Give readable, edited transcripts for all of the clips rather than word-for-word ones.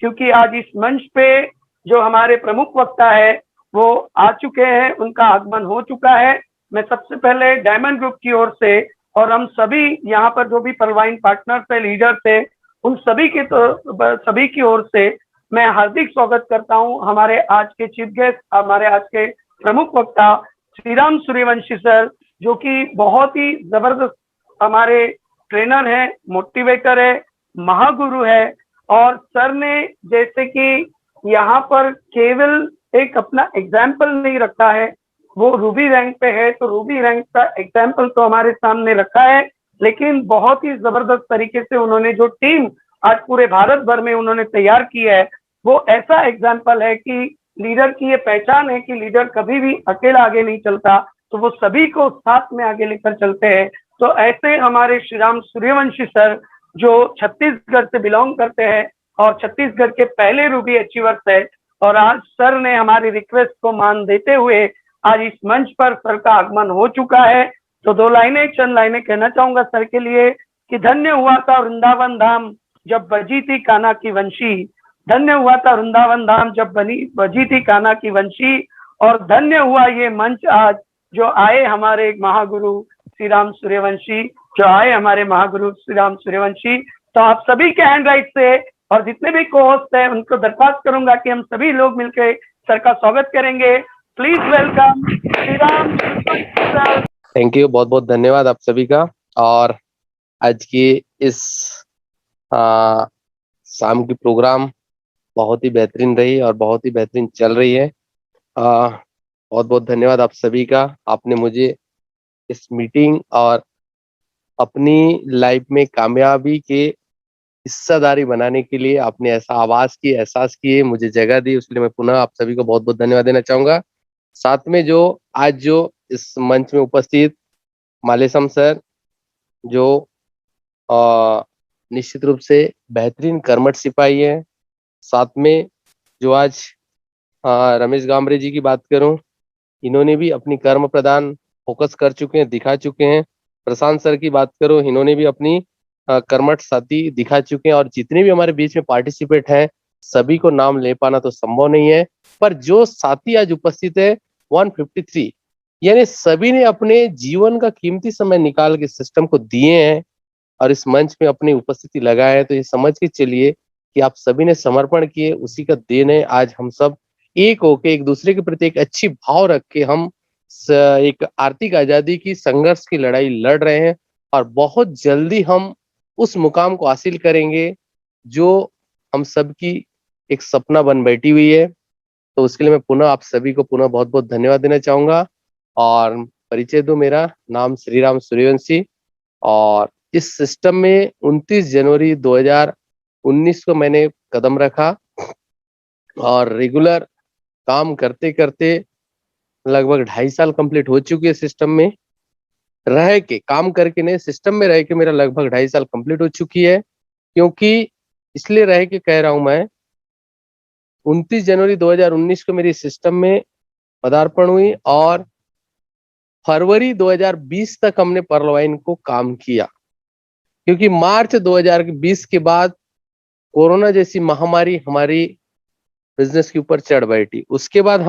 क्योंकि आज इस मंच पे जो हमारे प्रमुख वक्ता है वो आ चुके हैं, उनका आगमन हो चुका है। मैं सबसे पहले डायमंड ग्रुप की ओर से और हम सभी यहाँ पर जो भी परवाइन पार्टनर्स है, लीडर्स है, उन सभी की ओर से मैं हार्दिक स्वागत करता हूँ हमारे आज के चीफ गेस्ट, हमारे आज के प्रमुख वक्ता श्रीराम सूर्यवंशी सर, जो कि बहुत ही जबरदस्त हमारे ट्रेनर है, मोटिवेटर है, महागुरु है। और सर ने जैसे कि यहाँ पर केवल एक अपना एग्जाम्पल नहीं रखा है, वो रूबी रैंक पे है तो रूबी रैंक का एग्जाम्पल तो हमारे सामने रखा है, लेकिन बहुत ही जबरदस्त तरीके से उन्होंने जो टीम आज पूरे भारत भर में उन्होंने तैयार की है, वो ऐसा एग्जाम्पल है कि लीडर की ये पहचान है कि लीडर कभी भी अकेला आगे नहीं चलता, तो वो सभी को साथ में आगे लेकर चलते हैं। तो ऐसे हमारे श्रीराम सूर्यवंशी सर, जो छत्तीसगढ़ से बिलोंग करते हैं और छत्तीसगढ़ के पहले रूबी अचीवर्स है, और आज सर ने हमारी रिक्वेस्ट को मान देते हुए आज इस मंच पर सर का आगमन हो चुका है। तो चंद लाइनें कहना चाहूंगा सर के लिए कि धन्य हुआ था वृंदावन धाम जब बजी थी कान्हा की वंशी, धन्य हुआ था वृंदावन धाम जब बजी थी कान्हा की वंशी, और धन्य हुआ ये मंच आज जो आए हमारे महागुरु श्रीराम सूर्यवंशी, जो आए हमारे महागुरु श्रीराम सूर्यवंशी। तो आप सभी के हैंड राइट से और जितने भी को होस्ट है उनको दरख्वास्त करूंगा कि हम सभी लोग मिलकर सर का स्वागत करेंगे। Please welcome Shriram Suryavanshi sir. Thank you, बहुत बहुत धन्यवाद आप सभी का। और आज की इस शाम की प्रोग्राम बहुत ही बेहतरीन रही और बहुत ही बेहतरीन चल रही है। बहुत बहुत धन्यवाद आप सभी का। आपने मुझे इस मीटिंग और अपनी लाइफ में कामयाबी के हिस्सेदारी बनाने के लिए आपने ऐसा आवाज की, एहसास किए, मुझे जगह दी, उसके लिए मैं पुनः आप सभी को बहुत बहुत धन्यवाद देना चाहूंगा। साथ में जो आज जो इस मंच में उपस्थित मालेसम सर, जो निश्चित रूप से बेहतरीन कर्मठ सिपाही है। साथ में जो आज रमेश गामरे जी की बात करूं, इन्होंने भी अपनी कर्म प्रदान फोकस कर चुके हैं, दिखा चुके हैं। प्रशांत सर की बात करूं, इन्होंने भी अपनी कर्मठ साथी दिखा चुके हैं। और जितने भी हमारे बीच में पार्टिसिपेट हैं, सभी को नाम ले पाना तो संभव नहीं है, पर जो साथी आज उपस्थित है 153, यानी सभी ने अपने जीवन का कीमती समय निकाल के सिस्टम को दिए हैं और इस मंच में अपनी उपस्थिति लगाए हैं। तो ये समझ के चलिए कि आप सभी ने समर्पण किए, उसी का देन है आज हम सब एक होके एक दूसरे के प्रति एक अच्छी भाव रख के हम एक आर्थिक आजादी की संघर्ष की लड़ाई लड़ रहे हैं। और बहुत जल्दी हम उस मुकाम को हासिल करेंगे जो हम सबकी एक सपना बन बैठी हुई है। तो उसके लिए मैं पुनः आप सभी को पुनः बहुत बहुत धन्यवाद देना चाहूंगा। और परिचय दो, मेरा नाम श्रीराम सूर्यवंशी, और इस सिस्टम में 29 जनवरी 2019 को मैंने कदम रखा और रेगुलर काम करते करते लगभग 2.5 साल कंप्लीट हो चुके हैं। सिस्टम में रह के काम करके नहीं, सिस्टम में रह के मेरा लगभग 2.5 साल कंप्लीट हो चुकी है। क्योंकि इसलिए रह के कह रहा हूं, मैं 29 जनवरी 2019 को मेरी सिस्टम में पदार्पण हुई और फरवरी 2020 तक हमने पर्लवाइन को काम किया। क्योंकि मार्च 2020 के बाद कोरोना जैसी महामारी हमारी बिजनेस के ऊपर चढ़ बैठी। उसके बाद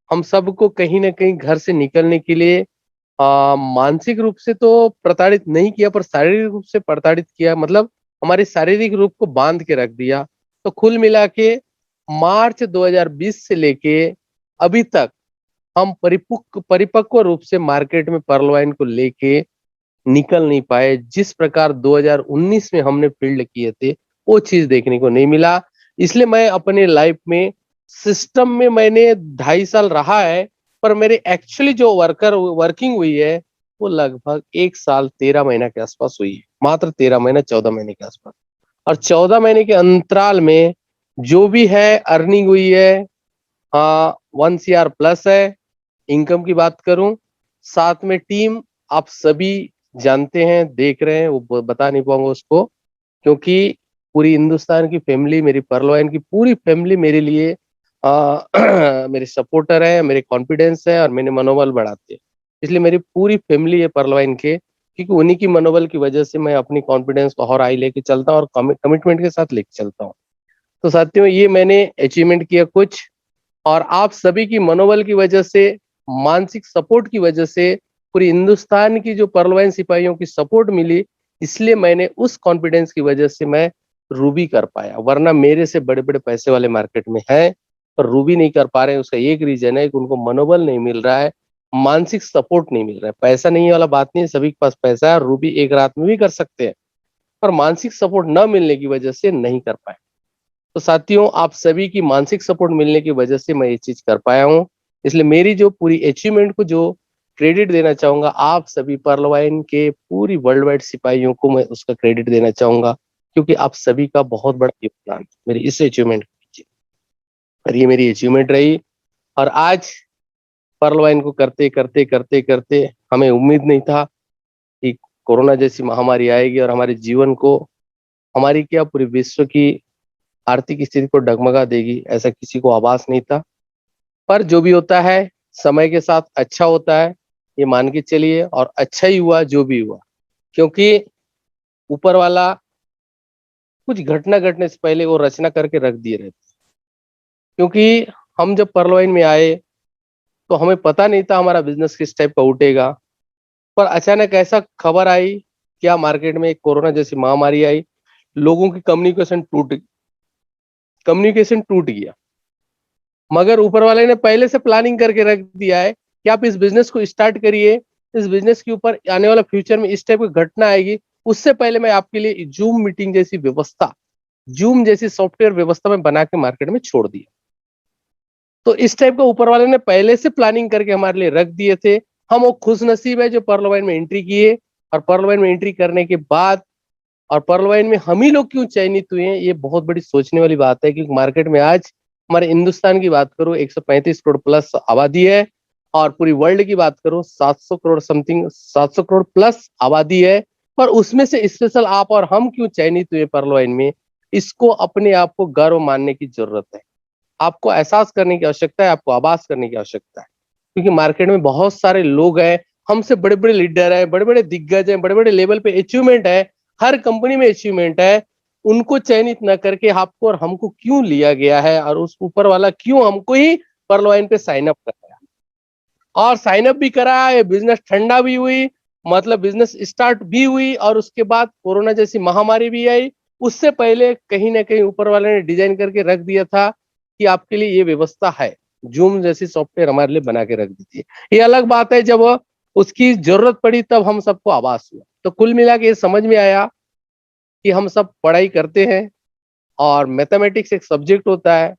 हम सबको कहीं ना कहीं घर से निकलने के लिए मानसिक रूप से तो प्रताड़ित नहीं किया, पर शारीरिक रूप से प्रताड़ित किया, मतलब हमारे शारीरिक रूप को बांध के रख दिया। तो कुल मिला के मार्च 2020 से लेके अभी तक हम परिपक्व रूप से मार्केट में पर्लवाइन को लेके निकल नहीं पाए। जिस प्रकार 2019 में हमने फील्ड किए थे वो चीज देखने को नहीं मिला। इसलिए मैं अपने लाइफ में सिस्टम में मैंने 2.5 साल रहा है, पर मेरे एक्चुअली जो वर्किंग हुई है वो लगभग 1 साल 13 महीना के आसपास हुई है, मात्र 13 महीना 14 महीने के आसपास। और 14 महीने के अंतराल में जो भी है अर्निंग हुई है 1 CR प्लस है। इनकम की बात करूं, साथ में टीम आप सभी जानते हैं, देख रहे हैं, वो बता नहीं पाऊंगा उसको, क्योंकि पूरी हिंदुस्तान की फैमिली, मेरी पर्लवाइन की पूरी फैमिली मेरे लिए मेरे सपोर्टर है, मेरे कॉन्फिडेंस है और मेरे मनोबल बढ़ाते हैं। इसलिए मेरी पूरी फैमिली है पर्लवाइन के, क्योंकि उन्हीं की मनोबल की वजह से मैं अपनी कॉन्फिडेंस को और हाई लेके चलता हूँ और कमिटमेंट के साथ लेके चलता हूँ। तो साथियों ये मैंने अचीवमेंट किया कुछ, और आप सभी की मनोबल की वजह से, मानसिक सपोर्ट की वजह से, पूरी हिंदुस्तान की जो पर्लवाइन सिपाहियों की सपोर्ट मिली, इसलिए मैंने उस कॉन्फिडेंस की वजह से मैं रूबी कर पाया। वरना मेरे से बड़े बड़े पैसे वाले मार्केट में हैं पर रूबी नहीं कर पा रहे हैं। उसका एक रीजन है कि उनको मनोबल नहीं मिल रहा है, मानसिक सपोर्ट नहीं मिल रहा है। पैसा नहीं वाला बात नहीं है, सभी के पास पैसा है और रूबी एक रात में भी कर सकते हैं, पर मानसिक सपोर्ट न मिलने की वजह से नहीं कर पाए। तो साथियों आप सभी की मानसिक सपोर्ट मिलने की वजह से मैं ये चीज कर पाया हूँ। इसलिए मेरी जो पूरी अचीवमेंट को जो क्रेडिट देना चाहूंगा, आप सभी पर्लवाइन के पूरी वर्ल्ड वाइड सिपाहियों को मैं उसका क्रेडिट देना चाहूंगा, क्योंकि आप सभी का बहुत बड़ा योगदान है मेरी इस अचीवमेंट के पीछे। और ये मेरी अचीवमेंट रही। और आज पर्लवाइन को करते करते करते करते हमें उम्मीद नहीं था कि कोरोना जैसी महामारी आएगी और हमारे जीवन को, हमारी क्या पूरे विश्व की आर्थिक स्थिति को डगमगा देगी, ऐसा किसी को आभास नहीं था। पर जो भी होता है समय के साथ अच्छा होता है, ये मान के चलिए, और अच्छा ही हुआ जो भी हुआ, क्योंकि ऊपर वाला कुछ घटना घटने से पहले वो रचना करके रख दिए रहते। क्योंकि हम जब पर्लवाइन में आए तो हमें पता नहीं था हमारा बिजनेस किस टाइप का उठेगा, पर अचानक ऐसा खबर आई, क्या मार्केट में कोरोना जैसी महामारी आई, लोगों की कम्युनिकेशन टूट गया। मगर ऊपर वाले ने पहले से प्लानिंग करके रख दिया है कि आप इस बिजनेस को स्टार्ट करिए, इस बिजनेस के ऊपर आने वाला फ्यूचर में इस टाइप की घटना आएगी, उससे पहले मैं आपके लिए जूम मीटिंग जैसी व्यवस्था, जूम जैसी सॉफ्टवेयर व्यवस्था में बना के मार्केट में छोड़ दिया। तो इस टाइप का ऊपर वाले ने पहले से प्लानिंग करके हमारे लिए रख दिए थे। हम वो खुश नसीब है जो पर्लवाइन में एंट्री किए, और पर्लवाइन में एंट्री करने के बाद, और पर्लवाइन में हम ही लोग क्यों चयनित हुए हैं, ये बहुत बड़ी सोचने वाली बात है। क्योंकि मार्केट में आज हमारे हिंदुस्तान की बात करूं 135 करोड़ प्लस आबादी है, और पूरी वर्ल्ड की बात करूं 700 करोड़ समथिंग, 700 करोड़ प्लस आबादी है। पर उसमें से स्पेशल आप और हम क्यों चयनित हुए पर्लवाइन में, इसको अपने आप को गर्व मानने की जरूरत है। आपको एहसास करने की आवश्यकता है, आपको आभास करने की आवश्यकता है। क्योंकि मार्केट में बहुत सारे लोग हैं, हमसे बड़े बड़े लीडर हैं, बड़े बड़े दिग्गज हैं, बड़े बड़े लेवल पे अचीवमेंट है, हर कंपनी में अचीवमेंट है। उनको चयनित न करके आपको और हमको क्यों लिया गया है, और उस ऊपर वाला क्यों हमको ही पर्लवाइन पे साइन अप कराया, और साइन अप भी कराया, ये बिजनेस ठंडा भी हुई, मतलब बिजनेस स्टार्ट भी हुई, और उसके बाद कोरोना जैसी महामारी भी आई। उससे पहले कहीं ना कहीं ऊपर वाले ने डिजाइन करके रख दिया था कि आपके लिए ये व्यवस्था है, जूम जैसी सॉफ्टवेयर हमारे लिए बना के रख दी थी। ये अलग बात है, जब उसकी जरूरत पड़ी तब हम सबको आभास हुआ। तो कुल मिला के ये समझ में आया कि हम सब पढ़ाई करते हैं, और मैथमेटिक्स एक सब्जेक्ट होता है,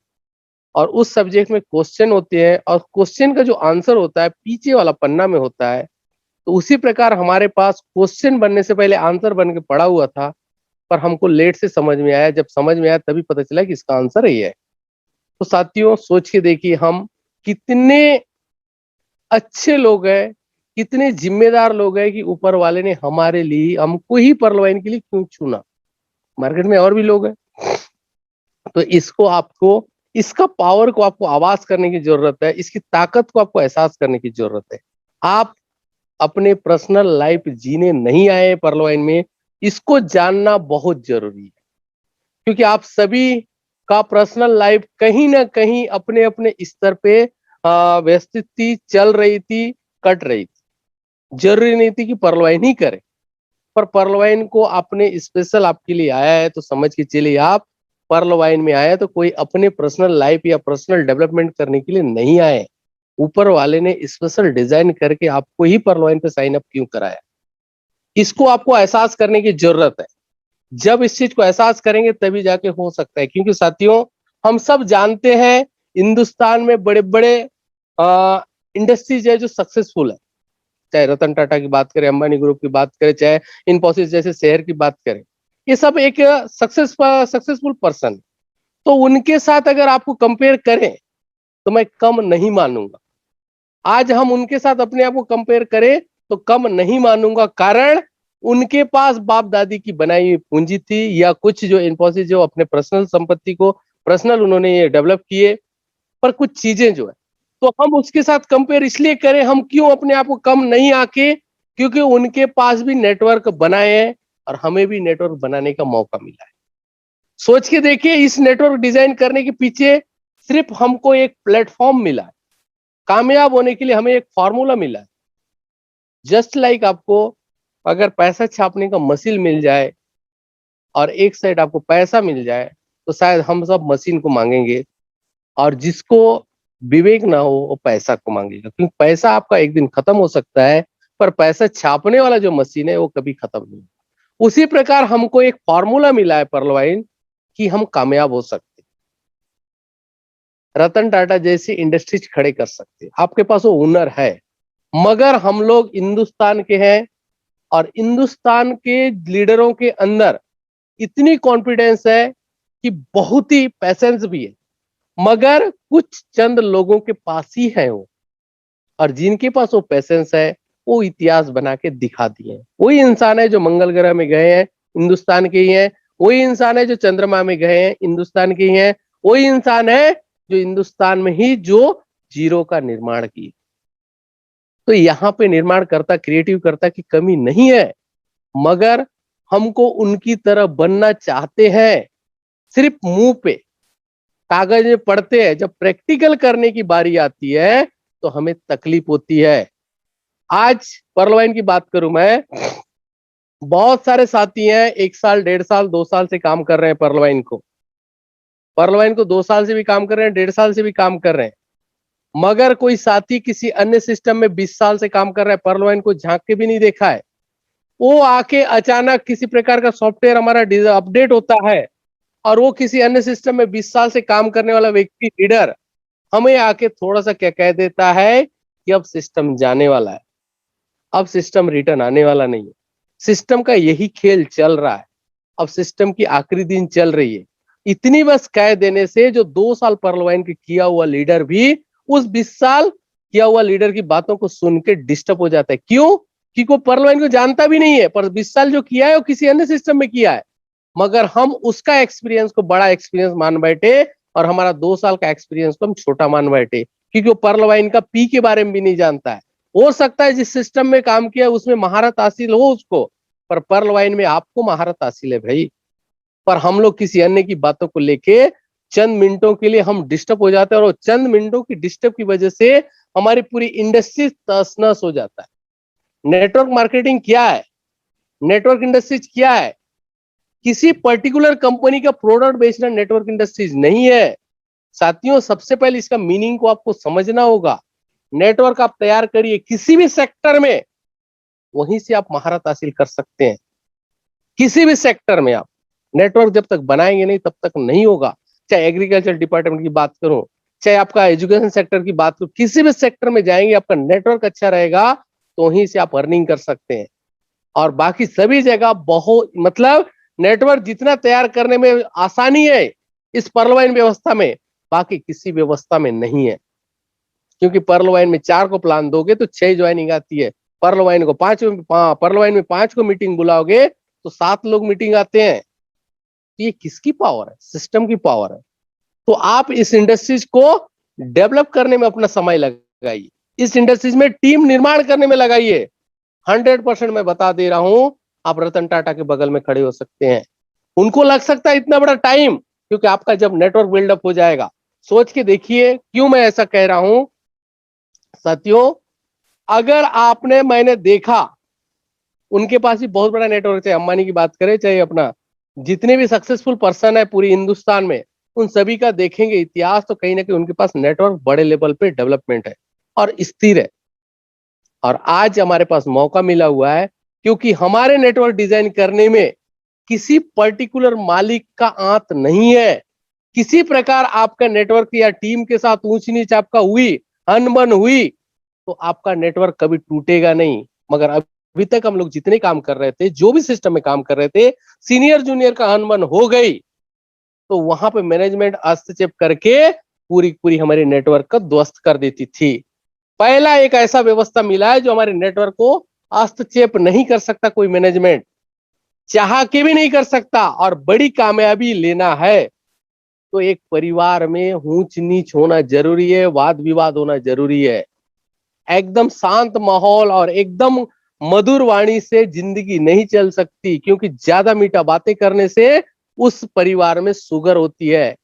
और उस सब्जेक्ट में क्वेश्चन होते हैं, और क्वेश्चन का जो आंसर होता है पीछे वाला पन्ना में होता है। तो उसी प्रकार हमारे पास क्वेश्चन बनने से पहले आंसर बन के पड़ा हुआ था, पर हमको लेट से समझ में आया। जब समझ में आया तभी पता चला कि इसका आंसर यही है। तो साथियों सोच के देखिए हम कितने अच्छे लोग हैं, कितने जिम्मेदार लोग हैं कि ऊपर वाले ने हमारे लिए, हमको ही पर्लवाइन के लिए क्यों चुना। मार्केट में और भी लोग हैं। तो इसको आपको, इसका पावर को आपको आवाज करने की जरूरत है, इसकी ताकत को आपको एहसास करने की जरूरत है। आप अपने पर्सनल लाइफ जीने नहीं आए पर्लवाइन में, इसको जानना बहुत जरूरी है। क्योंकि आप सभी का पर्सनल लाइफ कहीं ना कहीं अपने अपने स्तर पे व्यवस्थित थी, चल रही थी, कट रही थी। जरूरी नहीं थी कि पर्लवाइन ही करे, पर पर्लवाइन को आपने स्पेशल आपके लिए आया है, तो समझ के चलिए आप पर्लवाइन में आए तो कोई अपने पर्सनल लाइफ या पर्सनल डेवलपमेंट करने के लिए नहीं आए। ऊपर वाले ने स्पेशल डिजाइन करके आपको ही पर्लवाइन पे साइन अप क्यों कराया, इसको आपको एहसास करने की जरूरत है। जब इस चीज को एहसास करेंगे तभी जाके हो सकता है। क्योंकि साथियों हम सब जानते हैं हिंदुस्तान में बड़े बड़े इंडस्ट्रीज है जो सक्सेसफुल है, चाहे रतन टाटा की बात करें, अंबानी ग्रुप की बात करें, चाहे इन्फोसिस जैसे शहर की बात करें, ये सब एक सक्सेसफुल पर्सन। तो उनके साथ अगर आपको कंपेयर करें तो मैं कम नहीं मानूंगा। आज हम उनके साथ अपने आप को कंपेयर करें तो कम नहीं मानूंगा, कारण उनके पास बाप दादी की बनाई हुई पूंजी थी, या कुछ जो इन्फोसिस जो अपने पर्सनल संपत्ति को पर्सनल उन्होंने ये डेवलप किए, पर कुछ चीजें जो है, तो हम उसके साथ कंपेयर इसलिए करें, हम क्यों अपने आप को कम नहीं आके, क्योंकि उनके पास भी नेटवर्क बनाए हैं और हमें भी नेटवर्क बनाने का मौका मिला है। सोच के देखिए, इस नेटवर्क डिजाइन करने के पीछे सिर्फ हमको एक प्लेटफॉर्म मिला है, कामयाब होने के लिए हमें एक फॉर्मूला मिला है। जस्ट लाइक आपको अगर पैसा छापने का मशीन मिल जाए और एक साइड आपको पैसा मिल जाए, तो शायद हम सब मशीन को मांगेंगे, और जिसको विवेक ना हो वो पैसा को मांगेगा, क्योंकि पैसा आपका एक दिन खत्म हो सकता है, पर पैसा छापने वाला जो मशीन है वो कभी खत्म नहीं होगा। उसी प्रकार हमको एक फॉर्मूला मिला है पर्लवाइन कि हम कामयाब हो सकते, रतन टाटा जैसी इंडस्ट्रीज खड़े कर सकते। आपके पास वो हुनर है, मगर हम लोग हिंदुस्तान के हैं और हिंदुस्तान के लीडरों के अंदर इतनी कॉन्फिडेंस है कि बहुत ही पैसेंस भी है, मगर कुछ चंद लोगों के पास ही है वो, और जिनके पास वो पैसेंस है वो इतिहास बना के दिखा दिए। वही इंसान है जो मंगल ग्रह में गए हैं, हिंदुस्तान के ही हैं। वही इंसान है जो चंद्रमा में गए हैं, हिंदुस्तान के ही हैं। वही इंसान है जो हिंदुस्तान में ही जो जीरो का निर्माण किए। तो यहाँ पे निर्माण करता, क्रिएटिव करता की कमी नहीं है, मगर हमको उनकी तरह बनना चाहते हैं। सिर्फ मुंह पे कागज में पढ़ते हैं, जब प्रैक्टिकल करने की बारी आती है तो हमें तकलीफ होती है। आज पर्लवाइन की बात करूं मैं, बहुत सारे साथी हैं 1 साल, 1.5 साल, 2 साल से काम कर रहे हैं पर्लवाइन को। 2 साल से भी काम कर रहे हैं, 1.5 साल से भी काम कर रहे हैं, मगर कोई साथी किसी अन्य सिस्टम में 20 साल से काम कर रहा है, पर्लवाइन को झांक के भी नहीं देखा है। वो आके अचानक किसी प्रकार का सॉफ्टवेयर हमारा अपडेट होता है और वो किसी अन्य सिस्टम में 20 साल से काम करने वाला व्यक्ति, लीडर, हमें आके थोड़ा सा क्या कह देता है कि अब सिस्टम जाने वाला है, अब सिस्टम रिटर्न आने वाला नहीं है। सिस्टम का यही खेल चल रहा है, अब सिस्टम की आखिरी दिन चल रही है। इतनी बस कह देने से जो 2 साल पर्लवाइन के किया हुआ लीडर भी उस 20 साल किया हुआ लीडर की बातों को सुन के डिस्टर्ब हो जाता है। क्यों? क्योंकि वो पर्लवाइन को जानता भी नहीं है, पर 20 साल जो किया है वो किसी अन्य सिस्टम में किया है, मगर हम उसका एक्सपीरियंस को बड़ा एक्सपीरियंस मान बैठे और हमारा 2 साल का एक्सपीरियंस को हम छोटा मान बैठे, क्योंकि वो पर्लवाइन का पी के बारे में भी नहीं जानता है। हो सकता है जिस सिस्टम में काम किया उसमें महारत हासिल हो उसको, पर पर्लवाइन में आपको महारत हासिल है भाई। पर हम लोग किसी अन्य की बातों को लेके चंद मिनटों के लिए हम डिस्टर्ब हो जाते हैं, और चंद मिनटों की डिस्टर्ब की वजह से हमारी पूरी इंडस्ट्री तहस नहस हो जाता है। नेटवर्क मार्केटिंग क्या है? नेटवर्क इंडस्ट्रीज क्या है? किसी पर्टिकुलर कंपनी का प्रोडक्ट बेचना नेटवर्क इंडस्ट्रीज नहीं है साथियों। सबसे पहले इसका मीनिंग को आपको समझना होगा। नेटवर्क आप तैयार करिए किसी भी सेक्टर में, वहीं से आप महारत हासिल कर सकते हैं। किसी भी सेक्टर में आप नेटवर्क जब तक बनाएंगे नहीं तब तक नहीं होगा। चाहे एग्रीकल्चर डिपार्टमेंट की बात करूं, चाहे आपका एजुकेशन सेक्टर की बात करूं, किसी भी सेक्टर में जाएंगे आपका नेटवर्क अच्छा रहेगा तो वहीं से आप अर्निंग कर सकते हैं। और बाकी सभी जगह बहुत मतलब नेटवर्क जितना तैयार करने में आसानी है इस पर्लवाइन व्यवस्था में, बाकी किसी व्यवस्था में नहीं है। क्योंकि पर्लवाइन में 4 को प्लान दोगे तो 6 ज्वाइनिंग आती है, पर्लवाइन में 5 को मीटिंग बुलाओगे तो 7 लोग मीटिंग आते हैं। तो ये किसकी पावर है? सिस्टम की पावर है। तो आप इस इंडस्ट्रीज को डेवलप करने में अपना समय लगाइए, इस इंडस्ट्रीज में टीम निर्माण करने में लगाइए। 100% मैं बता दे रहा हूं, आप रतन टाटा के बगल में खड़े हो सकते हैं। उनको लग सकता है इतना बड़ा टाइम, क्योंकि आपका जब नेटवर्क बिल्डअप हो जाएगा, सोच के देखिए क्यों मैं ऐसा कह रहा हूं साथियों। अगर आपने, मैंने देखा उनके पास भी बहुत बड़ा नेटवर्क, चाहे अंबानी की बात करें, चाहे अपना जितने भी सक्सेसफुल पर्सन है पूरी हिंदुस्तान में, उन सभी का देखेंगे इतिहास तो कहीं ना कहीं उनके पास नेटवर्क बड़े लेवल पे डेवलपमेंट है और स्थिर है। और आज हमारे पास मौका मिला हुआ है, क्योंकि हमारे नेटवर्क डिजाइन करने में किसी पर्टिकुलर मालिक का आंत नहीं है। किसी प्रकार आपका नेटवर्क या टीम के साथ ऊंच नीच आपका हुई, अनबन हुई, तो आपका नेटवर्क कभी टूटेगा नहीं। मगर अभी तक हम लोग जितने काम कर रहे थे, जो भी सिस्टम में काम कर रहे थे, सीनियर जूनियर का अनबन हो गई तो वहां पे मैनेजमेंट हस्तक्षेप करके पूरी पूरी हमारे नेटवर्क का ध्वस्त कर देती थी। पहला एक ऐसा व्यवस्था मिला है जो हमारे नेटवर्क को हस्तक्षेप नहीं कर सकता कोई मैनेजमेंट, चाह के भी नहीं कर सकता। और बड़ी कामयाबी लेना है तो एक परिवार में ऊंच नीच होना जरूरी है, वाद विवाद होना जरूरी है। एकदम शांत माहौल और एकदम मधुर वाणी से जिंदगी नहीं चल सकती, क्योंकि ज्यादा मीठा बातें करने से उस परिवार में शुगर होती है,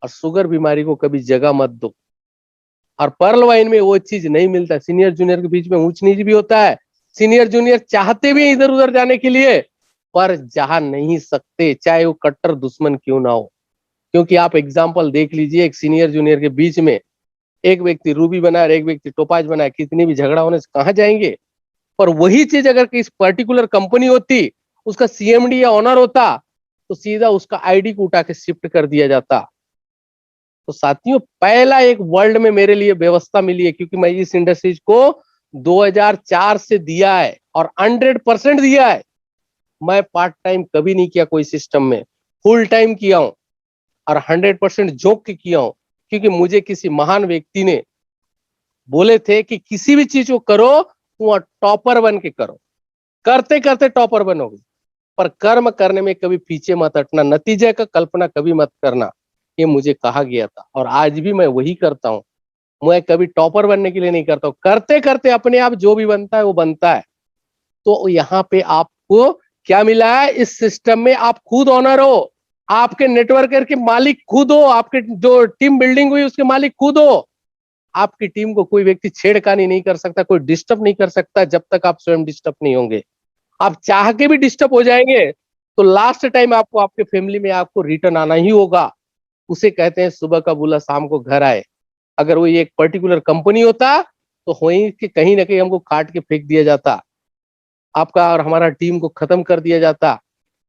और शुगर बीमारी को कभी जगह मत दो। और पर्ल वाइन में वो चीज नहीं मिलता। सीनियर जूनियर के बीच में ऊंच नीच भी होता है, सीनियर जूनियर चाहते भी इधर उधर जाने के लिए, पर जा नहीं सकते, चाहे वो कट्टर दुश्मन क्यों ना हो। क्योंकि आप एग्जाम्पल देख लीजिए, एक सीनियर जूनियर के बीच में एक व्यक्ति रूबी बना और एक व्यक्ति टोपाज बना, कितनी भी झगड़ा होने से कहां जाएंगे। पर वही चीज अगर किस पर्टिकुलर कंपनी होती, उसका सीएमडी या ऑनर होता, तो सीधा उसका आईडी को उठा के शिफ्ट कर दिया जाता। तो साथियों, पहला एक वर्ल्ड में मेरे लिए व्यवस्था मिली है, क्योंकि मैं इस इंडस्ट्रीज को 2004 से दिया है और 100% दिया है। मैं पार्ट टाइम कभी नहीं किया कोई सिस्टम में, फुल टाइम किया हूं और 100% झोंक के किया हूं। क्योंकि मुझे किसी महान व्यक्ति ने बोले थे कि किसी भी चीज को करो तुम टॉपर बन के करो, करते करते टॉपर बनोगे, पर कर्म करने में कभी पीछे मत हटना, नतीजे का कल्पना कभी मत करना, ये मुझे कहा गया था। और आज भी मैं वही करता हूं। मैं कभी टॉपर बनने के लिए नहीं करता हूं, करते करते अपने आप जो भी बनता है वो बनता है। तो यहाँ पे आपको क्या मिला है, इस सिस्टम में आप खुद ओनर हो, आपके नेटवर्कर के मालिक खुद हो, आपके जो टीम बिल्डिंग हुई उसके मालिक खुद हो। आपकी टीम को कोई व्यक्ति छेड़खानी नहीं कर सकता, कोई डिस्टर्ब नहीं कर सकता, जब तक आप स्वयं डिस्टर्ब नहीं होंगे। आप चाह के भी डिस्टर्ब हो जाएंगे तो लास्ट टाइम आपको आपके फैमिली में आपको रिटर्न आना ही होगा। उसे कहते हैं सुबह का बुला शाम को घर आए। अगर वो एक पर्टिकुलर कंपनी होता तो वहीं के कहीं ना कहीं हमको काट के फेंक दिया जाता, आपका और हमारा टीम को खत्म कर दिया जाता,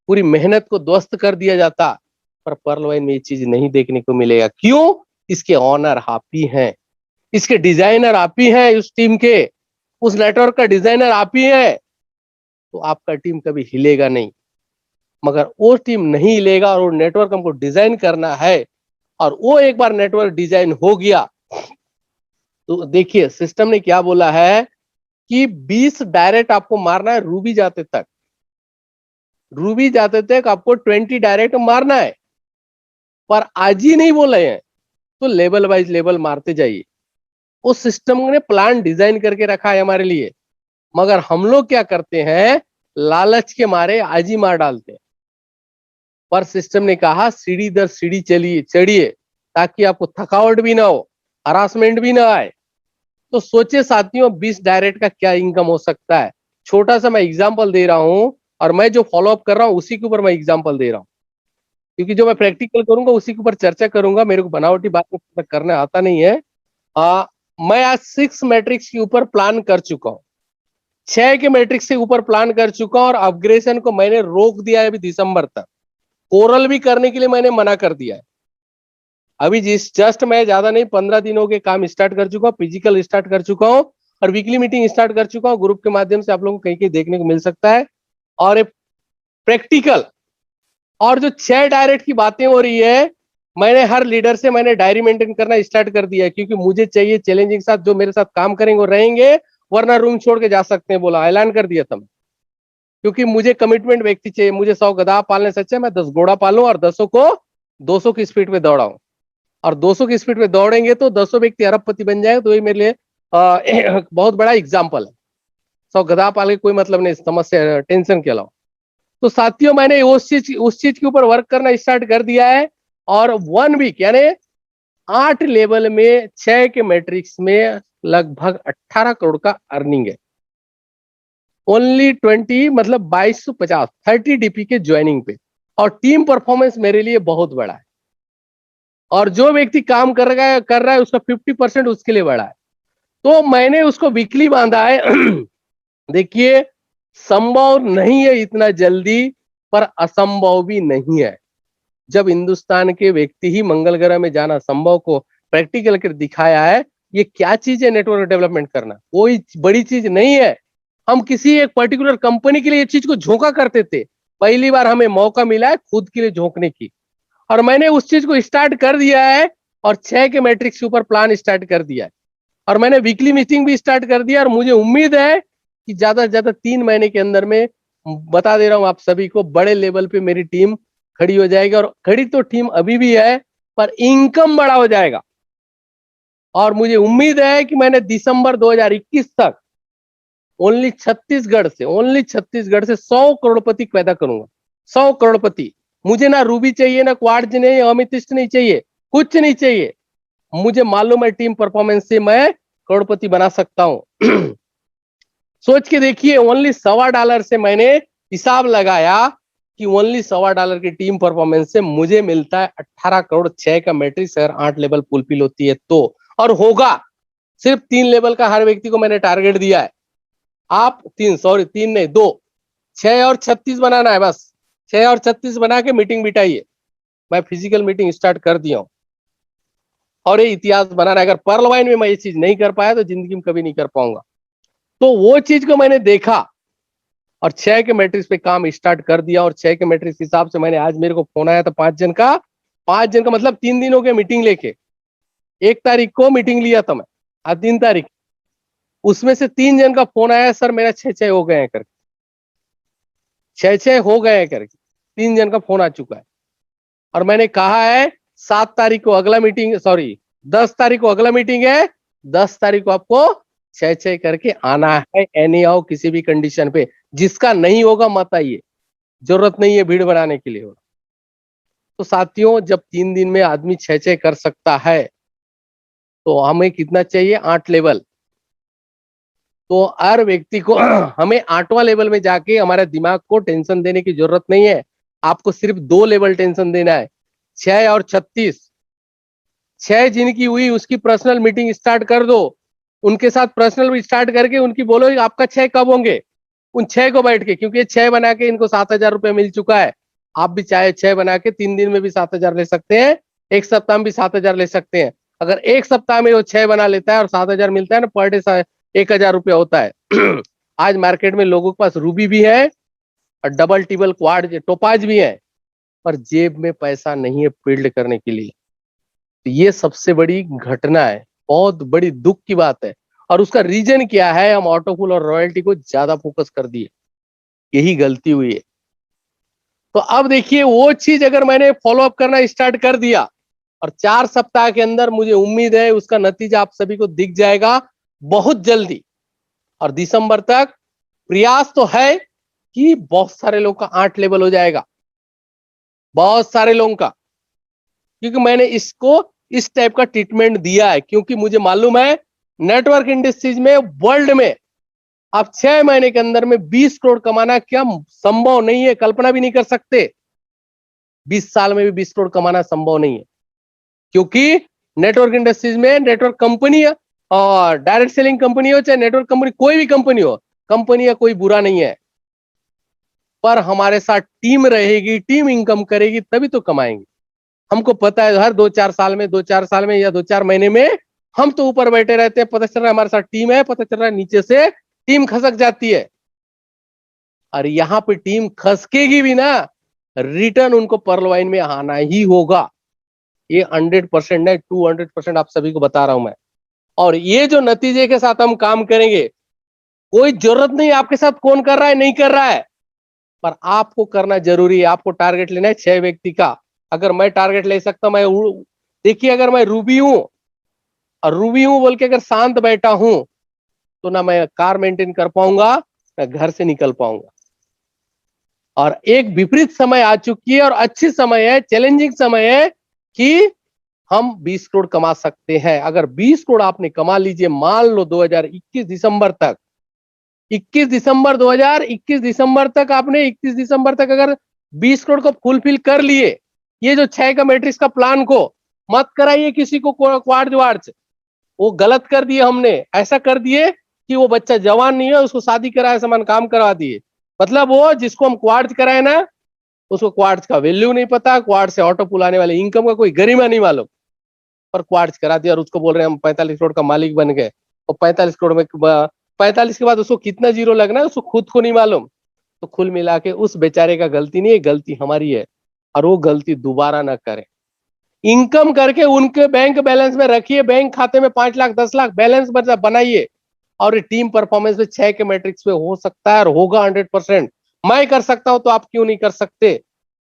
पूरी मेहनत को ध्वस्त कर दिया जाता। पर पर्ल वाइन में ये चीज नहीं देखने को मिलेगा। क्यों? इसके ऑनर आप ही हैं, इसके डिजाइनर आप ही हैं, उस टीम के, उस नेटवर्क का डिजाइनर आप ही है। तो आपका टीम कभी हिलेगा नहीं। मगर वो टीम नहीं हिलेगा, और वो नेटवर्क हमको डिजाइन करना है, और वो एक बार नेटवर्क डिजाइन हो गया तो देखिए सिस्टम ने क्या बोला है कि 20 डायरेक्ट आपको मारना है रूबी जाते तक, रूबी जाते तक आपको 20 डायरेक्ट मारना है। पर आज ही नहीं बोले हैं तो लेवल वाइज लेवल मारते जाइए। उस सिस्टम ने प्लान डिजाइन करके रखा है हमारे लिए, मगर हम लोग क्या करते हैं, लालच के मारे आज ही मार डालते हैं। पर सिस्टम ने कहा सीढ़ी दर सीढ़ी चढ़िए ताकि आपको थकावट भी ना हो, हरासमेंट भी ना आए। तो सोचे साथियों, 20 डायरेक्ट का क्या इनकम हो सकता है। छोटा सा मैं एग्जांपल दे रहा हूं, और मैं जो फॉलोअप कर रहा हूं उसी के ऊपर मैं एग्जांपल दे रहा हूं, क्योंकि जो मैं प्रैक्टिकल करूंगा उसी के ऊपर चर्चा करूंगा। मेरे को बनावटी बात करना आता नहीं है। मैं आज 6 मैट्रिक्स के ऊपर प्लान कर चुका हूं, 6 के मैट्रिक्स के ऊपर प्लान कर चुका हूं, और अपग्रेडेशन को मैंने रोक दिया है अभी दिसंबर तक। कोरल भी करने के लिए मैंने मना कर दिया है। अभी जस्ट मैं ज्यादा नहीं 15 दिनों के काम स्टार्ट कर चुका हूँ, फिजिकल स्टार्ट कर चुका हूँ, और वीकली मीटिंग स्टार्ट कर चुका हूँ। ग्रुप के माध्यम से आप लोगों को कहीं कहीं देखने को मिल सकता है। और एक प्रैक्टिकल, और जो 6 डायरेक्ट की बातें हो रही है, मैंने हर लीडर से मैंने डायरी मेंटेन करना स्टार्ट कर दिया है, क्योंकि मुझे चाहिए चैलेंजिंग साथ जो मेरे साथ काम करेंगे वो रहेंगे, वरना रूम छोड़ के जा सकते हैं, बोला, ऐलान कर दिया था मैं। क्योंकि मुझे कमिटमेंट व्यक्ति चाहिए। मुझे 100 गधा पालने से अच्छा है मैं 10 घोड़ा पालूं और 10 को 200 की स्पीड पे दौड़ाऊं। और 200 की स्पीड पे दौड़ेंगे तो 200 व्यक्ति अरबपति बन जाएंगे। तो ये मेरे लिए बहुत बड़ा एग्जाम्पल है। 100 गधा पाल के कोई मतलब नहीं, समस्या टेंशन के अलावा। तो साथियों, मैंने उस चीज के ऊपर वर्क करना स्टार्ट कर दिया है। और 1 वीक यानी 8 लेवल में 6 के मैट्रिक्स में लगभग 18 करोड़ का अर्निंग है। ओनली 20 मतलब 2250 30 डीपी के ज्वाइनिंग पे। और टीम परफॉर्मेंस मेरे लिए बहुत बड़ा है, और जो व्यक्ति काम कर रहा है उसका 50% उसके लिए बड़ा है। तो मैंने उसको वीकली बांधा है। देखिए, संभव नहीं है इतना जल्दी, पर असंभव भी नहीं है। जब हिंदुस्तान के व्यक्ति ही मंगल ग्रह में जाना संभव को प्रैक्टिकल कर दिखाया है, ये क्या चीज है नेटवर्क डेवलपमेंट करना, कोई बड़ी चीज नहीं है। हम किसी एक पर्टिकुलर कंपनी के लिए ये चीज को झोंका करते थे, पहली बार हमें मौका मिला है खुद के लिए झोंकने की, और मैंने उस चीज को स्टार्ट कर दिया है। और 6 के मैट्रिक्स के ऊपर प्लान स्टार्ट कर दिया है, और मैंने वीकली मीटिंग भी स्टार्ट कर दिया। और मुझे उम्मीद है कि ज्यादा से ज्यादा 3 महीने के अंदर में, बता दे रहा हूं आप सभी को, बड़े लेवल पे मेरी टीम खड़ी हो जाएगी। और खड़ी तो टीम अभी भी है, पर इनकम बड़ा हो जाएगा। और मुझे उम्मीद है कि मैंने दिसंबर 2021 तक ओनली छत्तीसगढ़ से 100 करोड़पति पैदा करूंगा। 100 करोड़पति। मुझे ना रूबी चाहिए, ना क्वार्ट्ज नहीं, अमितिस्ट नहीं चाहिए, कुछ नहीं चाहिए। मुझे मालूम है टीम परफॉर्मेंस से मैं करोड़पति बना सकता हूं। सोच के देखिए, ओनली $1.25 से मैंने हिसाब लगाया कि ओनली $1.25 की टीम परफॉर्मेंस से मुझे मिलता है 18 करोड़ 6 का मैट्रिक्स, अगर 8 लेवल फुलफिल होती है तो। और होगा, सिर्फ 3 लेवल का हर व्यक्ति को मैंने टारगेट दिया है। आप 3 नहीं 2, 6 और 36 बनाना है बस। 6 और 36 बना के मीटिंग बिठाइए। मैं फिजिकल मीटिंग स्टार्ट कर दिया हूं और ये इतिहास बनाना है। अगर पर्ल वाइन में मैं ये चीज नहीं कर पाया तो जिंदगी में कभी नहीं कर पाऊंगा। तो वो चीज को मैंने देखा और 6 के मैट्रिक्स पे काम स्टार्ट कर दिया। और 6 के मैट्रिक्स के हिसाब से मैंने, आज मेरे को फोन आया था 5 जन का मतलब 3 दिन हो गए मीटिंग लेके। 1 तारीख को मीटिंग लिया था मैं, आज 3 तारीख। उसमें से 3 जन का फोन आया, सर मेरा 6 हो गए हैं करके, 6 हो गए हैं करके 3 जन का फोन आ चुका है। और मैंने कहा है 7 तारीख को अगला मीटिंग, सॉरी 10 तारीख को अगला मीटिंग है। 10 तारीख को आपको 6 करके आना है, एनी हाउ किसी भी कंडीशन पे। जिसका नहीं होगा मत आइए, जरूरत नहीं है भीड़ बनाने के लिए। तो साथियों, जब 3 दिन में आदमी 6 कर सकता है तो हमें कितना चाहिए? 8 लेवल। तो हर व्यक्ति को हमें 8वां लेवल में जाके हमारे दिमाग को टेंशन देने की जरूरत नहीं है। आपको सिर्फ 2 लेवल टेंशन देना है, 6 और 36। 6 जिनकी हुई उसकी पर्सनल मीटिंग स्टार्ट कर दो, उनके साथ पर्सनल स्टार्ट करके उनकी बोलो आपका 6 कब होंगे। उन 6 को बैठ के, क्योंकि 6 बना के इनको 7,000 रुपये मिल चुका है। आप भी चाहे 6 बना के 3 दिन में भी 7,000 ले सकते हैं, 1 सप्ताह में भी 7,000 ले सकते हैं। अगर 1 सप्ताह में वो 6 बना लेता है और 7,000 मिलता है ना, पर डे 1,000 रुपया होता है। आज मार्केट में लोगों के पास रूबी भी है और डबल टिबल क्वाड टोपाज भी है, पर जेब में पैसा नहीं है बिल्ड करने के लिए। तो ये सबसे बड़ी घटना है, बहुत बड़ी दुख की बात है। और उसका रीजन क्या है? हम ऑटोफुल और रॉयल्टी को ज्यादा फोकस कर दिए, यही गलती हुई है। तो अब देखिए, वो चीज अगर मैंने फॉलो अप करना स्टार्ट कर दिया और 4 सप्ताह के अंदर, मुझे उम्मीद है उसका नतीजा आप सभी को दिख जाएगा बहुत जल्दी। और दिसंबर तक प्रयास तो है कि बहुत सारे लोग का 8 लेवल हो जाएगा, बहुत सारे लोगों का। क्योंकि मैंने इसको इस टाइप का ट्रीटमेंट दिया है, क्योंकि मुझे मालूम है नेटवर्क इंडस्ट्रीज में, वर्ल्ड में, आप 6 महीने के अंदर में 20 करोड़ कमाना क्या संभव नहीं है, कल्पना भी नहीं कर सकते। 20 साल में भी 20 करोड़ कमाना संभव नहीं है, क्योंकि नेटवर्क इंडस्ट्रीज में नेटवर्क कंपनी और डायरेक्ट सेलिंग कंपनी हो चाहे नेटवर्क कंपनी, कोई भी कंपनी हो, कंपनी या कोई बुरा नहीं है, पर हमारे साथ टीम रहेगी, टीम इनकम करेगी तभी तो कमाएंगे। हमको पता है हर 2-4 साल में, 2-4 साल में या 2-4 महीने में हम तो ऊपर बैठे रहते हैं, पता चल रहा है हमारे साथ टीम है, पता चल रहा है नीचे से टीम खसक जाती है। और यहाँ पे टीम खसकेगी भी ना, रिटर्न उनको पर्ल वाइन में आना ही होगा। ये 100% है, 200% आप सभी को बता रहा हूं मैं। और ये जो नतीजे के साथ हम काम करेंगे, कोई जरूरत नहीं आपके साथ कौन कर रहा है नहीं कर रहा है, पर आपको करना जरूरी है। आपको टारगेट लेना है 6 व्यक्ति का। अगर मैं टारगेट ले सकता, मैं देखिए, अगर मैं रूबी हूं और रूबी हूं बोल के अगर शांत बैठा हूं तो ना मैं कार मेंटेन कर पाऊंगा, ना घर से निकल पाऊंगा। और एक विपरीत समय आ चुकी है और अच्छी समय है, चैलेंजिंग समय है कि हम 20 करोड़ कमा सकते हैं। अगर 20 करोड़ आपने कमा लीजिए, मान लो 2021 दिसंबर तक, 21 दिसंबर 2021 दिसंबर तक आपने 21 दिसंबर तक अगर 20 करोड़ को फुलफिल कर लिए, ये जो 6 का मैट्रिक्स का प्लान को मत कराइए किसी को क्वार्ट्ज वार्ट्ज, वो गलत कर दिए हमने। ऐसा कर दिए कि वो बच्चा जवान नहीं है, उसको शादी कराया समान काम करवा दिए। मतलब वो जिसको हम क्वार्ट्ज कराए ना, उसको क्वार्ट्ज का वैल्यू नहीं पता, क्वार्ट्ज से ऑटो पुल आने वाले इनकम का कोई गरिमा नहीं मालूम, पर क्वार्ट्ज करा दिया और उसको बोल रहे हैं हम 45 करोड़ का मालिक बन गए। और 45 करोड़ में 45 के बाद उसको कितना जीरो लगना है उसको खुद को नहीं मालूम। तो कुल मिला के उस बेचारे का गलती नहीं है, गलती हमारी है। और वो गलती दोबारा ना करें। इनकम करके उनके बैंक बैलेंस में रखिए, बैंक खाते में 5 लाख 10 लाख बैलेंस बनाइए। और टीम परफॉर्मेंस में 6 के मैट्रिक्स पे हो सकता है और होगा 100%। मैं कर सकता हूं तो आप क्यों नहीं कर सकते?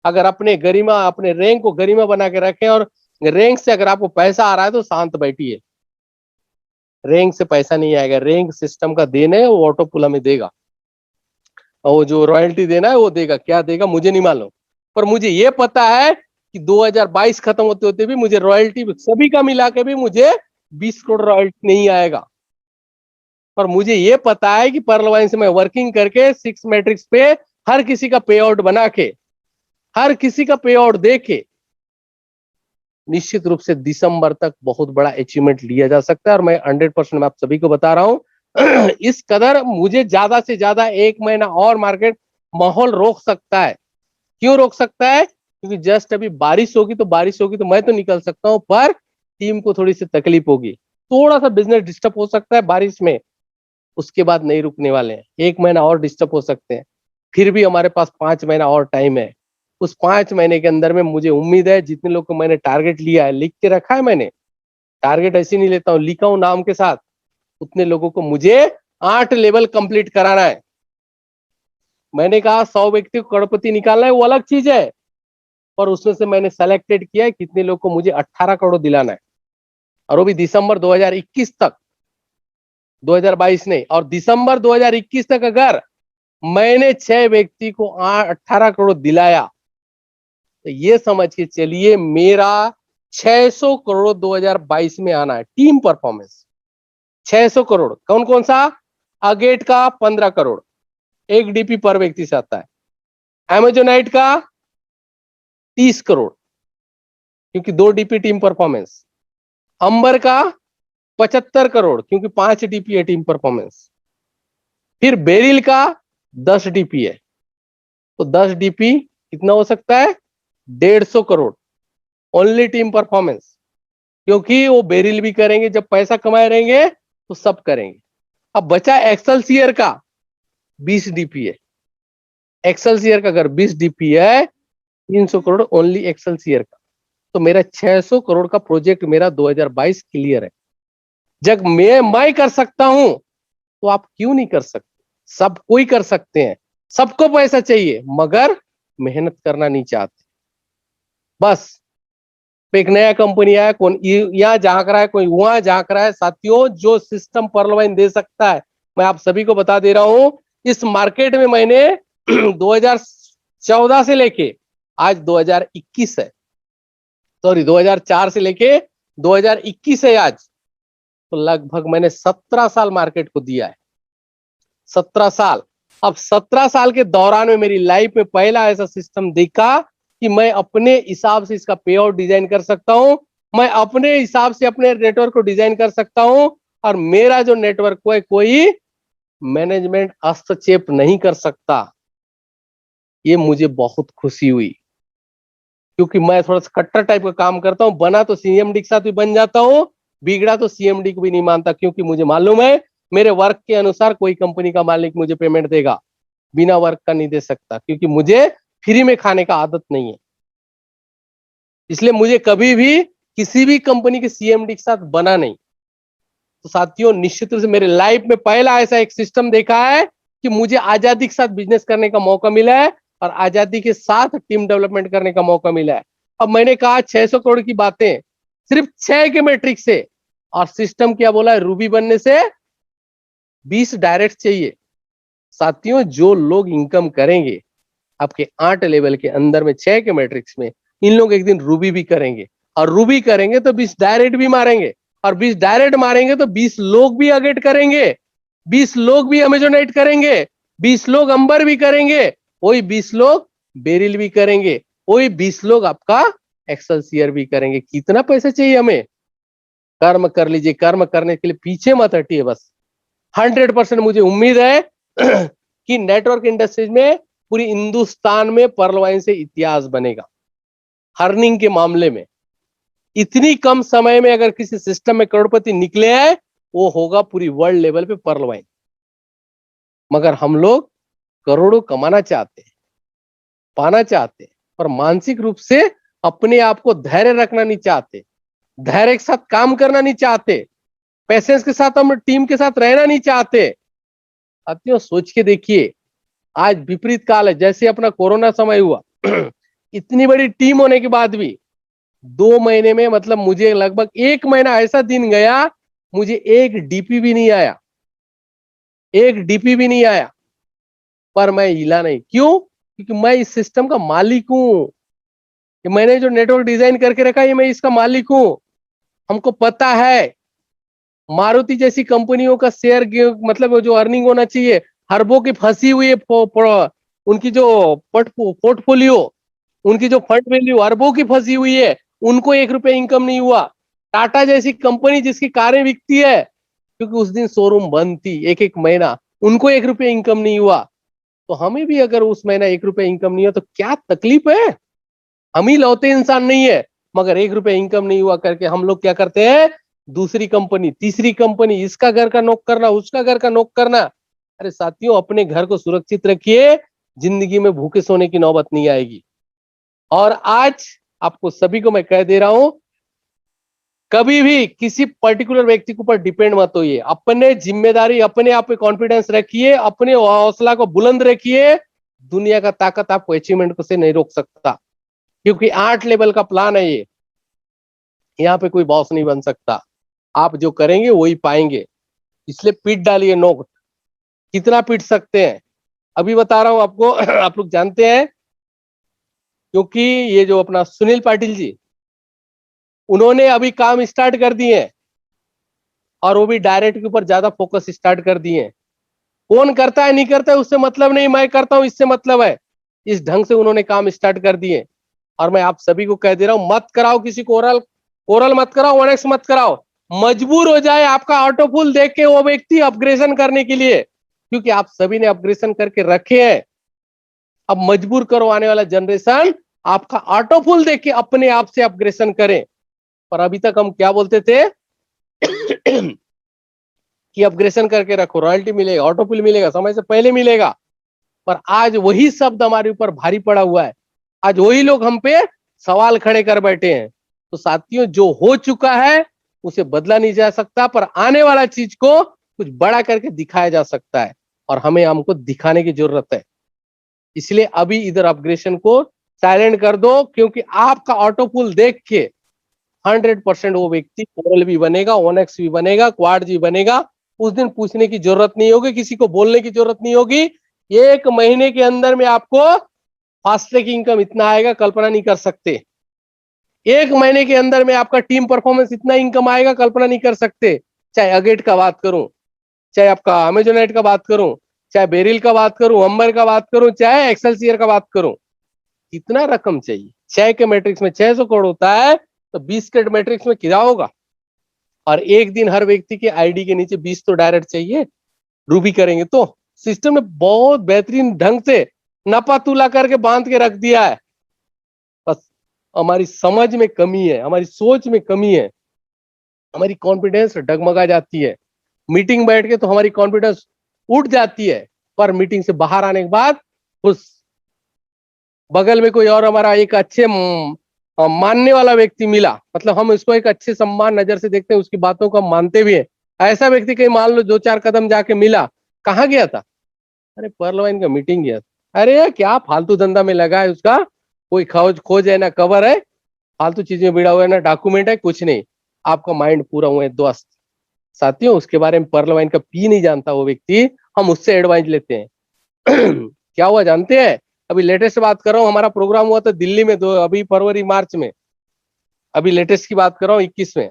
अगर अपने गरिमा, अपने रैंक को गरिमा बना के रखें, और रैंक से अगर आपको पैसा आ रहा है तो शांत बैठिए। रैंक से पैसा नहीं आएगा, रैंक सिस्टम का देना है, वो ऑटो पुल हमें देगा। और वो जो रॉयल्टी देना है वो देगा, क्या देगा मुझे नहीं मालूम, पर मुझे ये पता है कि 2022 खत्म होते होते भी मुझे रॉयल्टी सभी का मिला के भी मुझे 20 करोड़ रॉयल्टी नहीं आएगा। पर मुझे ये पता है कि पर्ल वाइन से मैं वर्किंग करके 6 मैट्रिक्स पे हर किसी का पे आउट बना के, हर किसी का पे आउट दे के निश्चित रूप से दिसंबर तक बहुत बड़ा अचीवमेंट लिया जा सकता है। और मैं 100% मैं आप सभी को बता रहा हूं इस कदर मुझे ज्यादा से ज्यादा 1 महीना और मार्केट माहौल रोक सकता है। क्यों रोक सकता है? क्योंकि जस्ट अभी बारिश होगी तो मैं तो निकल सकता हूं, पर टीम को थोड़ी सी तकलीफ होगी, थोड़ा सा बिजनेस डिस्टर्ब हो सकता है बारिश में। उसके बाद नहीं रुकने वाले हैं, 1 महीना और डिस्टर्ब हो सकते हैं, फिर भी हमारे पास 5 महीना और टाइम है। उस 5 महीने के अंदर में मुझे उम्मीद है जितने लोग को मैंने टारगेट लिया है, लिख के रखा है मैंने, टारगेट ऐसे नहीं लेता हूं, लिखा हूं नाम के साथ, उतने लोगों को मुझे 8 लेवल कंप्लीट कराना है। मैंने कहा 100 व्यक्ति को करोड़पति निकालना है वो अलग चीज है, पर उसमें से मैंने सेलेक्टेड किया है कितने लोग को मुझे 18 करोड़ दिलाना है, और वो भी दिसंबर 2021 तक, 2022 नहीं, और दिसंबर 2021 तक अगर मैंने 6 व्यक्ति को 18 करोड़ दिलाया तो ये समझ के चलिए मेरा 600 करोड़ 2022 में आना है। Team performance 600 crore. कौन कौन सा? अगेट का 15 करोड़, 1 डीपी पर व्यक्ति से आता है। एमेजोनाइट का 30 करोड़ क्योंकि 2 डीपी टीम परफॉर्मेंस। अंबर का 75 करोड़ क्योंकि 5 डीपी है टीम परफॉर्मेंस। फिर बेरिल का 10 डीपी है, तो 10 डीपी कितना हो सकता है? 150 करोड़ ओनली टीम परफॉर्मेंस, क्योंकि वो बेरिल भी करेंगे, जब पैसा कमाए रहेंगे तो सब करेंगे। अब बचा एक्सेलसियर का 20 डीपी है। एक्सेलसियर का अगर 20 डीपी है, 300 करोड़ ओनली एक्सेलसियर का, तो मेरा 600 करोड़ का प्रोजेक्ट मेरा 2022 क्लियर है। जब मैं कर सकता हूं तो आप क्यों नहीं कर सकते? सब कोई कर सकते हैं, सबको पैसा चाहिए, मगर मेहनत करना नहीं चाहते। बस एक नया कंपनी आया, कौन यहाँ झांक रहा है, कोई वहां झांक रहा है। साथियों, जो सिस्टम पर्ल वाइन दे सकता है, मैं आप सभी को बता दे रहा हूं, इस मार्केट में मैंने 2014 से लेके आज 2021 है, सॉरी 2004 से लेके 2021 है आज, तो लगभग मैंने 17 साल मार्केट को दिया है। 17 साल। अब 17 साल के दौरान में मेरी लाइफ में पहला ऐसा सिस्टम देखा कि मैं अपने हिसाब से इसका पे आउट डिजाइन कर सकता हूं, मैं अपने हिसाब से अपने नेटवर्क को डिजाइन कर सकता हूं, और मेरा जो नेटवर्क को है कोई मैनेजमेंट हस्तक्षेप नहीं कर सकता। ये मुझे बहुत खुशी हुई, क्योंकि मैं थोड़ा सा कट्टर टाइप का काम करता हूं। बना तो सीएमडी के साथ भी बन जाता हूं, बिगड़ा तो सीएमडी को भी नहीं मानता, क्योंकि मुझे मालूम है मेरे वर्क के अनुसार कोई कंपनी का मालिक मुझे पेमेंट देगा, बिना वर्क का नहीं दे सकता, क्योंकि मुझे फ्री में खाने का आदत नहीं है। इसलिए मुझे कभी भी किसी भी कंपनी के सीएमडी के साथ बना नहीं। तो साथियों, निश्चित रूप से मेरे लाइफ में पहला ऐसा एक सिस्टम देखा है कि मुझे आजादी के साथ बिजनेस करने का मौका मिला है, और आजादी के साथ टीम डेवलपमेंट करने का मौका मिला है। अब मैंने कहा 600 करोड़ की बातें सिर्फ 6 के मैट्रिक से, और सिस्टम क्या बोला है? रूबी बनने से 20 डायरेक्ट चाहिए। साथियों, जो लोग इनकम करेंगे आपके 8 लेवल के अंदर में 6 के मैट्रिक्स में, इन लोग एक दिन रूबी भी करेंगे, और रूबी करेंगे तो 20 डायरेक्ट भी मारेंगे, और 20 डायरेक्ट मारेंगे तो 20 लोग भी अगेट करेंगे, 20 लोग भी अमेजोनाइट करेंगे, 20 लोग अंबर भी करेंगे, वही 20 लोग बेरिल भी करेंगे, वही 20 लोग आपका एक्सेलसियर भी करेंगे। कितना पैसा चाहिए हमें? कर्म कर लीजिए, कर्म करने के लिए पीछे मत हटिए। बस 100% मुझे उम्मीद है कि नेटवर्क इंडस्ट्रीज में पूरी हिंदुस्तान में पर्ल वाइन से इतिहास बनेगा। अर्निंग के मामले में इतनी कम समय में अगर किसी सिस्टम में करोड़पति निकले हैं, वो होगा पूरी वर्ल्ड लेवल पे पर्ल वाइन। मगर हम लोग करोड़ों कमाना चाहते हैं, पाना चाहते हैं, पर मानसिक रूप से अपने आप को धैर्य रखना नहीं चाहते, धैर्य के साथ काम करना नहीं चाहते, पेशेंस के साथ हम टीम के साथ रहना नहीं चाहते। साथियों, सोच के देखिए, आज विपरीत काल है, जैसे अपना कोरोना समय हुआ इतनी बड़ी टीम होने के बाद भी 2 महीने में, मतलब मुझे लगभग 1 महीना ऐसा दिन गया, मुझे 1 डीपी भी नहीं आया, 1 डीपी भी नहीं आया, पर मैं हिला नहीं। क्यों? क्योंकि मैं इस सिस्टम का मालिक हूं, कि मैंने जो नेटवर्क डिजाइन करके रखा है, ये मैं इसका मालिक हूं। हमको पता है मारुति जैसी कंपनियों का शेयर मतलब जो अर्निंग होना चाहिए, अरबों की फंसी हुई है उनकी जो पोर्टफोलियो, उनकी जो फंड वैल्यू अरबों की फंसी हुई है, उनको 1 रुपए इनकम नहीं हुआ। टाटा जैसी कंपनी जिसकी कारें बिकती है, क्योंकि उस दिन शोरूम बंद थी एक एक महीना, उनको 1 रुपए इनकम नहीं हुआ। तो हमें भी अगर उस महीना 1 रुपए इनकम नहीं हुआ तो क्या तकलीफ है? हम ही लौते इंसान नहीं है, मगर 1 रुपए इनकम नहीं हुआ करके हम लोग क्या करते हैं, दूसरी कंपनी, तीसरी कंपनी, इसका घर का नोक करना, उसका घर का नोक करना। अरे साथियों, अपने घर को सुरक्षित रखिए, जिंदगी में भूखे सोने की नौबत नहीं आएगी। और आज आपको सभी को मैं कह दे रहा हूं, कभी भी किसी पर्टिकुलर व्यक्ति के ऊपर डिपेंड मत होइए। अपने जिम्मेदारी, अपने आप पे कॉन्फिडेंस रखिए, अपने हौसला को बुलंद रखिए। दुनिया का ताकत आपको अचीवमेंट से नहीं रोक सकता, क्योंकि 8 लेवल का प्लान है ये। यहाँ पे कोई बॉस नहीं बन सकता, आप जो करेंगे वही पाएंगे। इसलिए पीट डालिए नोट, कितना पीट सकते हैं अभी बता रहा हूं आपको। आप लोग जानते हैं, क्योंकि ये जो अपना सुनील पाटिल जी, उन्होंने अभी काम स्टार्ट कर दिए हैं, और वो भी डायरेक्ट के ऊपर ज्यादा फोकस स्टार्ट कर दिए हैं। कौन करता है नहीं करता है उससे मतलब नहीं, मैं करता हूं इससे मतलब है। इस ढंग से उन्होंने काम स्टार्ट कर दिए। और मैं आप सभी को कह दे रहा हूं, मत कराओ किसी को ओरल, ओरल मत कराओ, 1x मत कराओ। मजबूर हो जाए आपका ऑटोफुल देख के वो व्यक्ति अपग्रेशन करने के लिए, क्योंकि आप सभी ने अपग्रेशन करके रखे हैं। अब मजबूर करो आने वाला जनरेशन आपका ऑटोफुल देख के अपने आप से अपग्रेशन करें। पर अभी तक हम क्या बोलते थे कि अपग्रेशन करके रखो, रॉयल्टी मिलेगा, ऑटोफुल मिलेगा, समय से पहले मिलेगा। पर आज वही शब्द हमारे ऊपर भारी पड़ा हुआ है, आज वही लोग हम पे सवाल खड़े कर बैठे हैं। तो साथियों, जो हो चुका है उसे बदला नहीं जा सकता, पर आने वाला चीज को कुछ बड़ा करके दिखाया जा सकता है, और हमें हमको दिखाने की जरूरत है। इसलिए अभी इधर अपग्रेशन को साइलेंट कर दो, क्योंकि आपका ऑटोफुल देख के 100% वो व्यक्ति ओरल भी बनेगा, 1x भी बनेगा, क्वाड भी बनेगा। उस दिन पूछने की जरूरत नहीं होगी, किसी को बोलने की जरूरत नहीं होगी। 1 महीने के अंदर में आपको फास्ट ट्रैक इनकम इतना आएगा, कल्पना नहीं कर सकते। 1 महीने के अंदर में आपका टीम परफॉर्मेंस इतना इनकम आएगा, कल्पना नहीं कर सकते। चाहे अगेट का बात करूं, चाहे आपका अमेजोनेट का बात करूं, चाहे बेरिल का बात करूं, अंबर का बात करूं, चाहे एक्सेलसियर का बात करूं, कितना रकम चाहिए? 6 के मैट्रिक्स में 600 करोड़ होता है, तो 20 के मैट्रिक्स में क्या होगा? और एक दिन हर व्यक्ति के आईडी के नीचे 20 तो डायरेक्ट चाहिए। रूबी करेंगे तो सिस्टम ने बहुत बेहतरीन ढंग से नपा तुला करके बांध के रख दिया है। बस हमारी समझ में कमी है, हमारी सोच में कमी है, हमारी कॉन्फिडेंस डगमगा जाती है। मीटिंग बैठ के तो हमारी कॉन्फिडेंस उठ जाती है, पर मीटिंग से बाहर आने के बाद उस बगल में कोई और हमारा एक अच्छे मानने वाला व्यक्ति मिला, मतलब हम इसको एक अच्छे सम्मान नजर से देखते हैं, उसकी बातों को हम मानते भी हैं। ऐसा व्यक्ति कहीं मान लो 2-4 कदम जाके मिला, कहाँ गया था? अरे पर्लवाइन का मीटिंग गया था। अरे यार, क्या फालतू धंधा में लगा है उसका, कोई खोज है ना कवर है, फालतू चीजें भिड़ा हुआ है ना डॉक्यूमेंट है, कुछ नहीं। आपका माइंड पूरा हुआ है दोस्त। साथियों, उसके बारे में पर्लवाइन का पी नहीं जानता वो व्यक्ति, हम उससे एडवाइस लेते हैं। क्या हुआ जानते हैं? अभी लेटेस्ट बात कर रहा हूँ, हमारा प्रोग्राम हुआ था दिल्ली में अभी फरवरी मार्च में, अभी लेटेस्ट की बात कर रहा हूँ 21 में।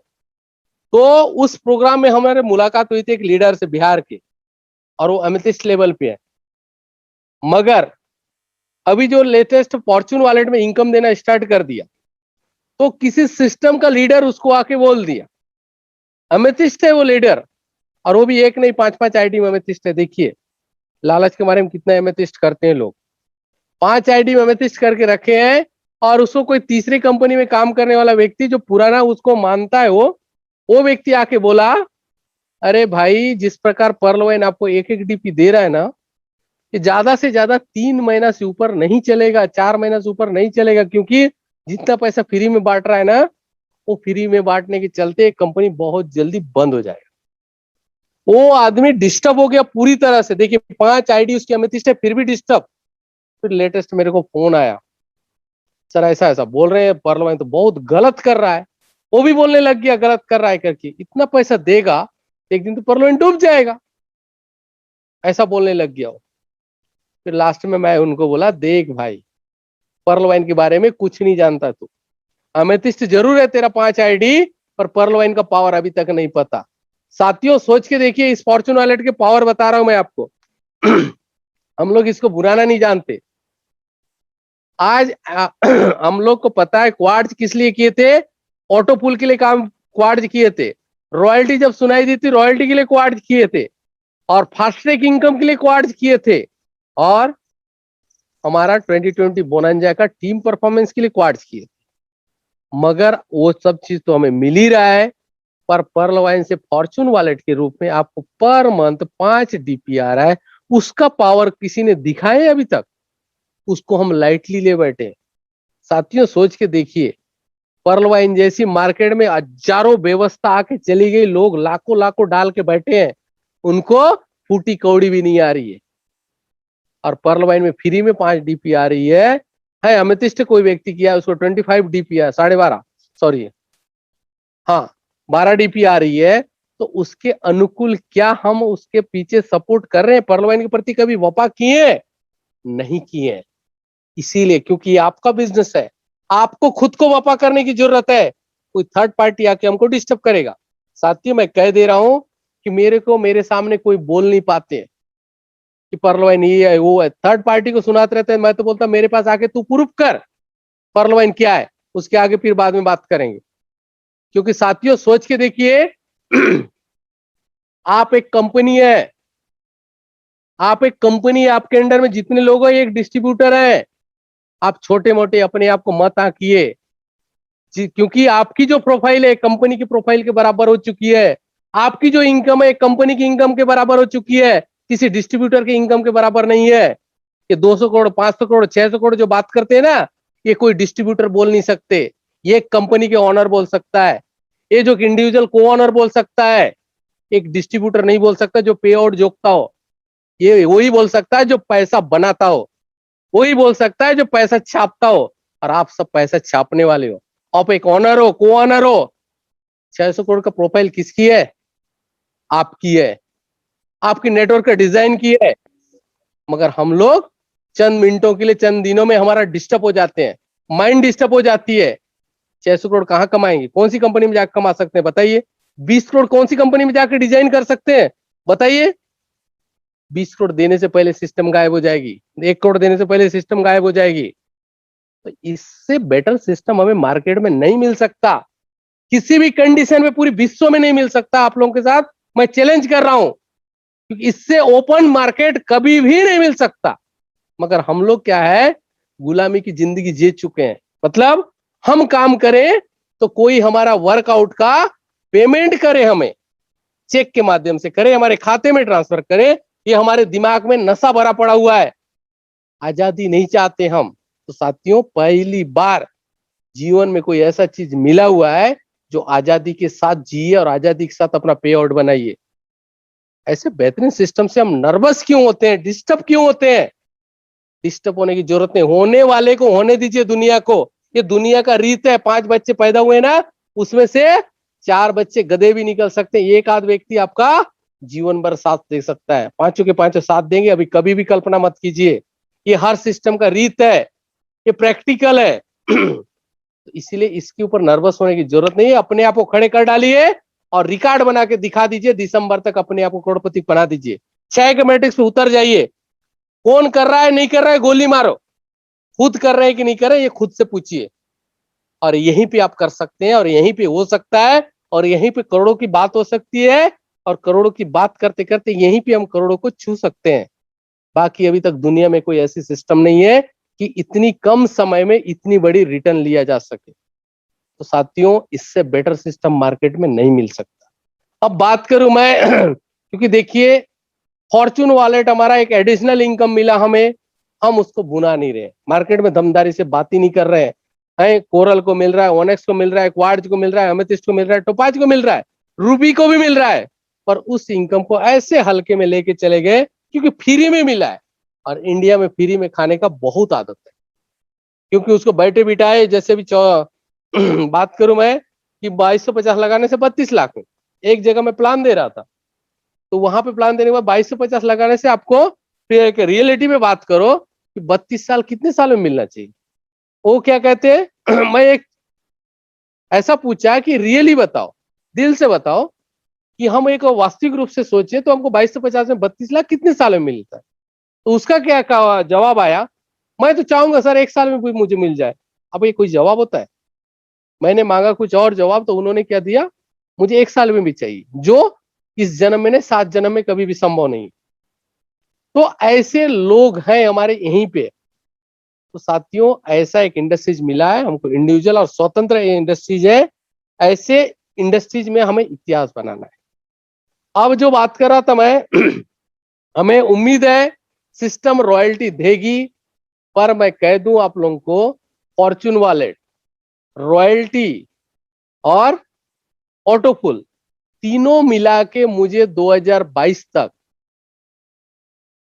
तो उस प्रोग्राम में हमारे मुलाकात हुई थी एक लीडर से बिहार के, और वो एमेथिस्ट लेवल पे है। मगर अभी जो लेटेस्ट फॉर्चून वॉलेट में इनकम देना स्टार्ट कर दिया, तो किसी सिस्टम का लीडर उसको आके बोल दिया, एमेथिस्ट है वो लीडर, और वो भी एक नहीं 5-5 आईडी में एमेथिस्ट है। देखिए लालच के बारे में कितना एमेथिस्ट करते हैं लोग। 5 आईडी में एमेथिस्ट करके रखे हैं, और उसको कोई तीसरी कंपनी में काम करने वाला व्यक्ति जो पुराना उसको मानता है, वो व्यक्ति आके बोला, अरे भाई, जिस प्रकार पर्लवाइन आपको एक एक डीपी दे रहा है ना, कि ज्यादा से ज्यादा 3 महीना से ऊपर नहीं चलेगा, 4 महीना से ऊपर नहीं चलेगा, क्योंकि जितना पैसा फ्री में बांट रहा है ना, वो फ्री में बांटने के चलते कंपनी बहुत जल्दी बंद हो जाएगा। वो आदमी डिस्टर्ब हो गया पूरी तरह से। देखिए 5 आईडी उसकी अमेथिस्ट है, फिर भी डिस्टर्ब। फिर लेटेस्ट मेरे को फोन आया, सर ऐसा ऐसा बोल रहे हैं, पर्लवाइन तो बहुत गलत कर रहा है। वो भी बोलने लग गया गलत कर रहा है करके, इतना पैसा देगा एक दिन तो पर्लवाइन डूब जाएगा, ऐसा बोलने लग गया वो। फिर लास्ट में मैं उनको बोला, देख भाई, पर्ल वाइन के बारे में कुछ नहीं जानता तू। अमेथिस्ट जरूर है तेरा 5 आईडी, पर पर्ल वाइन का पावर अभी तक नहीं पता। साथियों सोच के देखिए, इस फॉर्चून वॉलेट के पावर बता रहा हूं मैं आपको। हम लोग इसको बुराना नहीं जानते। आज हम लोग को पता है क्वार्ट्ज किस लिए किए थे, ऑटो पुल के लिए काम क्वार्ट्ज किए थे। रॉयल्टी जब सुनाई दी थी, रॉयल्टी के लिए क्वार्ट्ज किए थे। और फास्ट ट्रैक इनकम के लिए क्वार्ट्ज किए थे। और हमारा 2020 बोनांजा का टीम परफॉर्मेंस के लिए क्वार्ट्ज किए थे। मगर वो सब चीज तो हमें मिल ही रहा है। पर पर्ल वाइन से फॉर्चून वॉलेट के रूप में आपको पर मंथ 5 डीपी आ रहा है। उसका पावर किसी ने दिखाया अभी तक? उसको हम लाइटली ले बैठे। साथियों सोच के देखिए, पर्ल वाइन जैसी मार्केट में हजारों व्यवस्था आके चली गई, लोग लाखों लाखों डाल के बैठे हैं, उनको फूटी कौड़ी भी नहीं आ रही है। और पर्ल वाइन में फ्री में 5 डीपी आ रही है। अमेथिस्ट कोई व्यक्ति किया है, उसको 25 डीपी है, 12.5 सॉरी, हाँ 12 डीपी आ रही है। तो उसके अनुकूल क्या हम उसके पीछे सपोर्ट कर रहे हैं? पर्ल वाइन के प्रति कभी वफा किए? नहीं किए। इसीलिए, क्योंकि ये आपका बिजनेस है, आपको खुद को वफा करने की जरूरत है। कोई थर्ड पार्टी आके हमको डिस्टर्ब करेगा? साथियों मैं कह दे रहा हूं कि मेरे सामने कोई बोल नहीं पाते कि पर्ल वाइन ये है वो है। थर्ड पार्टी को सुनाते रहते हैं। मैं तो बोलता मेरे पास आके तू प्रूफ कर पर्ल वाइन क्या है, उसके आगे फिर बाद में बात करेंगे। क्योंकि साथियों सोच के देखिए, आप एक कंपनी है, आपके अंडर में जितने लोग हैं एक डिस्ट्रीब्यूटर है। आप छोटे मोटे अपने आप को मत आंकिए, क्योंकि आपकी जो प्रोफाइल है कंपनी की प्रोफाइल के बराबर हो चुकी है। आपकी जो इनकम है कंपनी की इनकम के बराबर हो चुकी है, किसी डिस्ट्रीब्यूटर के इनकम के बराबर नहीं है। ये 200 करोड़ 500 करोड़ 600 करोड़ जो बात करते हैं ना, ये कोई डिस्ट्रीब्यूटर बोल नहीं सकते। ये कंपनी के ऑनर बोल सकता है, ये जो इंडिविजुअल को ऑनर बोल सकता है। एक डिस्ट्रीब्यूटर नहीं बोल सकता जो पे आउट जोकता हो। ये वही बोल सकता है जो पैसा बनाता हो, वही बोल सकता है जो पैसा छापता हो। और आप सब पैसा छापने वाले हो। आप एक ऑनर हो, को ऑनर हो। 600 करोड़ का प्रोफाइल किसकी है? आपकी है। आपकी नेटवर्क का डिजाइन की है। मगर हम लोग चंद मिनटों के लिए, चंद दिनों में हमारा डिस्टर्ब हो जाते हैं, माइंड डिस्टर्ब हो जाती है। 600 करोड़ कहां कमाएंगे? कौन सी कंपनी में जाकर कमा सकते हैं बताइए? 20 करोड़ कौन सी कंपनी में जाकर डिजाइन कर सकते हैं बताइए? 20 करोड़ देने से पहले सिस्टम गायब हो जाएगी, 1 करोड़ देने से पहले सिस्टम गायब हो जाएगी। तो इससे बेटर सिस्टम हमें मार्केट में नहीं मिल सकता, किसी भी कंडीशन में पूरी विश्व में नहीं मिल सकता। आप लोगों के साथ मैं चैलेंज कर रहा हूं, क्योंकि इससे ओपन मार्केट कभी भी नहीं मिल सकता। मगर हम लोग क्या है, गुलामी की जिंदगी जी चुके हैं। मतलब हम काम करें तो कोई हमारा वर्कआउट का पेमेंट करे, हमें चेक के माध्यम से करे, हमारे खाते में ट्रांसफर करे। ये हमारे दिमाग में नशा भरा पड़ा हुआ है। आजादी नहीं चाहते हम। तो साथियों पहली बार जीवन में कोई ऐसा चीज मिला हुआ है जो आजादी के साथ जिए और आजादी के साथ अपना पे आउट बनाइए। ऐसे बेहतरीन सिस्टम से हम नर्वस क्यों होते हैं, डिस्टर्ब क्यों होते हैं? डिस्टर्ब होने की जरूरत नहीं, होने वाले को होने दीजिए। दुनिया को, ये दुनिया का रीत है। 5 बच्चे पैदा हुए ना, उसमें से 4 बच्चे गधे भी निकल सकते हैं। एक आध व्यक्ति आपका जीवन भर साथ दे सकता है, 5 के 5 साथ देंगे। अभी कभी भी कल्पना मत कीजिए। ये हर सिस्टम का रीत है, ये प्रैक्टिकल है। इसीलिए इसके ऊपर नर्वस होने की जरूरत नहीं है। अपने आप को खड़े कर डालिए और रिकॉर्ड बना के दिखा दीजिए। दिसंबर तक अपने आप को करोड़पति बना दीजिए। 6 के मैट्रिक्स पे उतर जाइए। कौन कर रहा है नहीं कर रहा है गोली मारो, खुद कर रहे हैं कि नहीं कर रहे ये खुद से पूछिए। और यहीं पे आप कर सकते हैं, और यहीं पे हो सकता है, और यहीं पे करोड़ों की बात हो सकती है। और करोड़ों की बात करते करते यहीं पे हम करोड़ों को छू सकते हैं। बाकी अभी तक दुनिया में कोई ऐसी सिस्टम नहीं है कि इतनी कम समय में इतनी बड़ी रिटर्न लिया जा सके। तो साथियों इससे बेटर सिस्टम मार्केट में नहीं मिल सकता। अब बात करूं मैं क्योंकि देखिए फॉर्चून वॉलेट हमारा एक एडिशनल इनकम मिला हमें, हम उसको भुना नहीं रहे। मार्केट में दमदारी से बात ही नहीं कर रहे हैं। कोरल को मिल रहा है, ओनेक्स को मिल रहा है, क्वार्ट्ज को मिल रहा है, अमेथिस्ट को मिल रहा है, टोपाज को मिल रहा है, रूबी को भी मिल रहा है। पर उस इनकम को ऐसे हल्के में लेके चले गए क्योंकि फ्री में मिला है। और इंडिया में फ्री में खाने का बहुत आदत है, क्योंकि उसको बैठे बिठाए जैसे भी बात करूं मैं कि 2250 लगाने से 32 लाख में एक जगह में प्लान दे रहा था। तो वहां पे प्लान देने के बाद 2250 लगाने से आपको रियलिटी में बात करो कि 32 साल कितने साल में मिलना चाहिए। वो क्या कहते हैं मैं एक ऐसा पूछा कि रियली बताओ, दिल से बताओ कि हम एक वास्तविक रूप से सोचे तो हमको 22 से 50 में 32 लाख कितने साल में मिलता है। तो उसका क्या जवाब आया, मैं तो चाहूंगा सर 1 साल में भी मुझे मिल जाए। अब ये कोई जवाब होता है? मैंने मांगा कुछ और जवाब, तो उन्होंने क्या दिया, मुझे 1 साल में भी चाहिए, जो इस जन्म में नहीं 7 जन्म में कभी भी संभव नहीं। तो ऐसे लोग हैं हमारे यहीं पे। तो साथियों ऐसा एक इंडस्ट्रीज मिला है हमको, इंडिविजुअल और स्वतंत्र इंडस्ट्रीज है। ऐसे इंडस्ट्रीज में हमें इतिहास बनाना है। अब जो बात कर रहा था मैं हमें उम्मीद है सिस्टम रॉयल्टी देगी, पर मैं कह दूं आप लोगों को, फॉर्चून वॉलेट, रॉयल्टी और ऑटोफुल तीनों मिला के मुझे 2022 तक,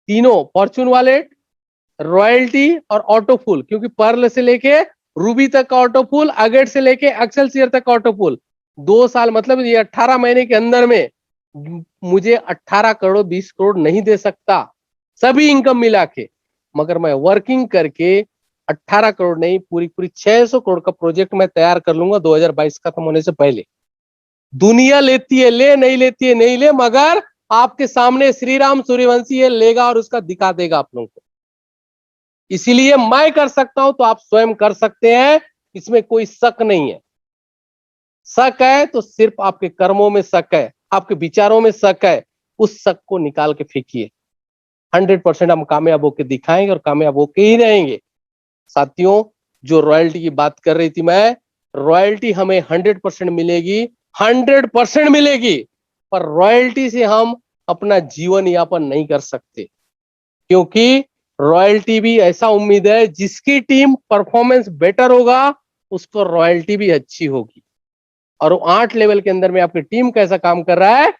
तीनों फॉर्चून वॉलेट, रॉयल्टी और ऑटोफुल, क्योंकि पर्ल से लेके रूबी तक का ऑटोफुल, अगेट से लेके एक्सेलसियर तक का ऑटोफुल, 2 साल मतलब ये 18 महीने के अंदर में मुझे 18 करोड़ 20 करोड़ नहीं दे सकता सभी इनकम मिला के, मगर मैं वर्किंग करके 18 करोड़ नहीं पूरी पूरी 600 करोड़ का प्रोजेक्ट मैं तैयार कर लूंगा 2022 खत्म होने से पहले। दुनिया लेती है ले, नहीं लेती है नहीं ले, मगर आपके सामने श्रीराम सूर्यवंशी है, लेगा और उसका दिखा देगा आप लोगों को। इसीलिए मैं कर सकता हूं तो आप स्वयं कर सकते हैं, इसमें कोई शक नहीं है। शक है तो सिर्फ आपके कर्मों में शक है, आपके विचारों में शक है, उस शक को निकाल के फेंकिए। 100% हम कामयाब होकर दिखाएंगे और कामयाब होके ही रहेंगे। साथियों जो रॉयल्टी की बात कर रही थी मैं, रॉयल्टी हमें 100% मिलेगी, 100% मिलेगी, पर रॉयल्टी से हम अपना जीवन यापन नहीं कर सकते, क्योंकि रॉयल्टी भी ऐसा उम्मीद है जिसकी टीम परफॉर्मेंस बेटर होगा उसको रॉयल्टी भी अच्छी होगी। और 8 लेवल के अंदर में आपकी टीम कैसा काम कर रहा है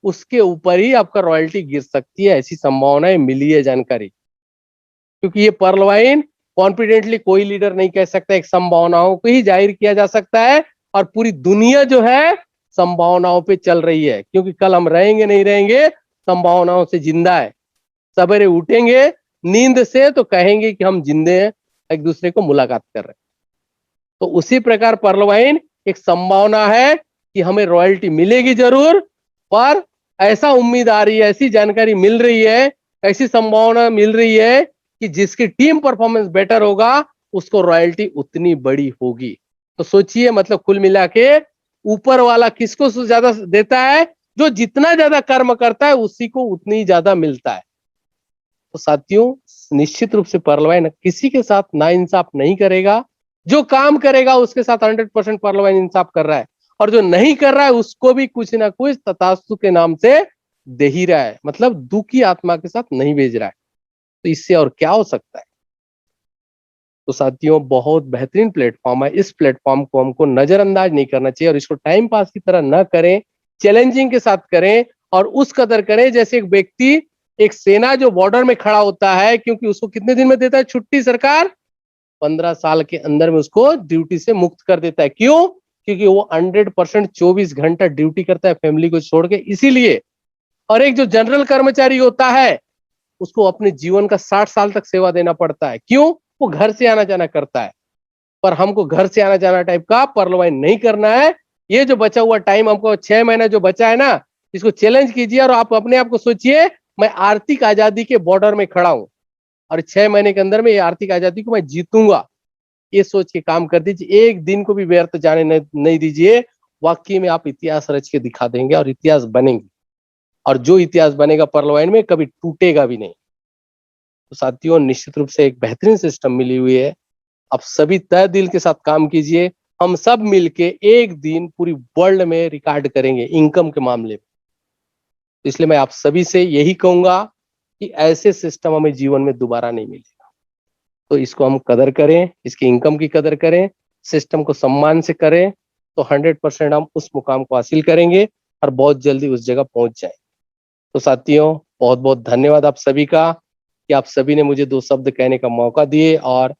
उसके ऊपर ही आपका रॉयल्टी गिर सकती है, ऐसी संभावनाएं मिली है जानकारी। क्योंकि ये पर्ल वाइन कॉन्फिडेंटली कोई लीडर नहीं कह सकता, एक संभावनाओं को ही जाहिर किया जा सकता है, और पूरी दुनिया जो है संभावनाओं पे चल रही है, क्योंकि कल हम रहेंगे नहीं रहेंगे संभावनाओं से जिंदा है। सवेरे उठेंगे नींद से तो कहेंगे कि हम जिंदे हैं, एक दूसरे को मुलाकात कर रहे हैं। तो उसी प्रकार पर्ल वाइन एक संभावना है कि हमें रॉयल्टी मिलेगी जरूर, पर ऐसा उम्मीद आ रही है, ऐसी जानकारी मिल रही है, ऐसी संभावना मिल रही है कि जिसकी टीम परफॉर्मेंस बेटर होगा उसको रॉयल्टी उतनी बड़ी होगी। तो सोचिए, मतलब कुल मिला के ऊपर वाला किसको ज्यादा देता है, जो जितना ज्यादा कर्म करता है उसी को उतनी ज्यादा मिलता है। तो साथियों निश्चित रूप से पर्ल वाइन किसी के साथ नाइंसाफ नहीं करेगा, जो काम करेगा उसके साथ 100% पर्ल वाइन इंसाफ कर रहा है, और जो नहीं कर रहा है उसको भी कुछ ना कुछ तथास्तु के नाम से दे ही रहा है, मतलब दुखी आत्मा के साथ नहीं भेज रहा है। तो इससे और क्या हो सकता है। तो साथियों बहुत बेहतरीन प्लेटफॉर्म है, इस प्लेटफॉर्म को हमको नजरअंदाज नहीं करना चाहिए और इसको टाइम पास की तरह न करें, चैलेंजिंग के साथ करें और उस कदर करें जैसे एक व्यक्ति, एक सेना जो बॉर्डर में खड़ा होता है, क्योंकि उसको कितने दिन में देता है छुट्टी सरकार, 15 साल के अंदर में उसको ड्यूटी से मुक्त कर देता है। क्यों? क्योंकि वो 100% 24 घंटा ड्यूटी करता है फैमिली को छोड़ के, इसीलिए। और एक जो जनरल कर्मचारी होता है उसको अपने जीवन का 60 साल तक सेवा देना पड़ता है। क्यों? वो घर से आना जाना करता है, पर हमको घर से आना जाना टाइप का पर्ल वाइन नहीं करना है। ये जो बचा हुआ टाइम, हमको 6 महीना जो बचा है ना, इसको चैलेंज कीजिए और आप अपने आप को सोचिए मैं आर्थिक आजादी के बॉर्डर में खड़ा हूं और 6 महीने के अंदर में ये आर्थिक आजादी को मैं जीतूंगा। ये सोच के काम कर दीजिए, एक दिन को भी व्यर्थ जाने नहीं दीजिए। वाकई में आप इतिहास रच के दिखा देंगे और इतिहास बनेंगे, और जो इतिहास बनेगा पर्ल वाइन में कभी टूटेगा भी नहीं। तो साथियों निश्चित रूप से एक बेहतरीन सिस्टम मिली हुई है, आप सभी तय दिल के साथ काम कीजिए। हम सब मिलके एक दिन पूरी वर्ल्ड में रिकॉर्ड करेंगे इनकम के मामले में। इसलिए मैं आप सभी से यही कहूंगा कि ऐसे सिस्टम हमें जीवन में दोबारा नहीं मिलेगा। तो इसको हम कदर करें, इसकी इनकम की कदर करें, सिस्टम को सम्मान से करें, तो 100% हम उस मुकाम को हासिल करेंगे और बहुत जल्दी उस जगह पहुंच जाए। तो साथियों बहुत बहुत धन्यवाद आप सभी का कि आप सभी ने मुझे 2 शब्द कहने का मौका दिए और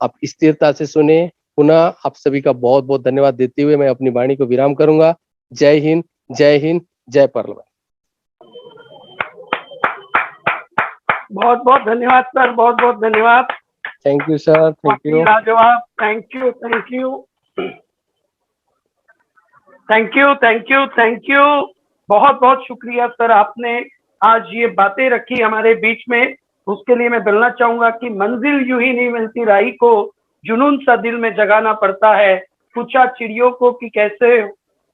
आप स्थिरता से सुने। पुनः आप सभी का बहुत बहुत धन्यवाद देते हुए मैं अपनी वाणी को विराम करूंगा। जय हिंद, जय हिंद, जय पर्ल वाइन। बहुत बहुत धन्यवाद सर, बहुत बहुत धन्यवाद। Thank you sir, thank you. लाजवाब, thank you, thank you, thank you, thank you, thank you. बहुत बहुत शुक्रिया सर, आपने आज ये बातें रखी हमारे बीच में, उसके लिए मैं बोलना चाहूंगा कि मंजिल यूं ही नहीं मिलती, राही को जुनून सा दिल में जगाना पड़ता है। पूछा चिड़ियों को कि कैसे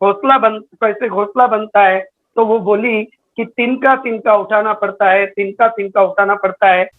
घोंसला बनता है, तो वो बोली कि तिनका तिनका उठाना पड़ता है, तिनका तिनका उठाना पड़ता है।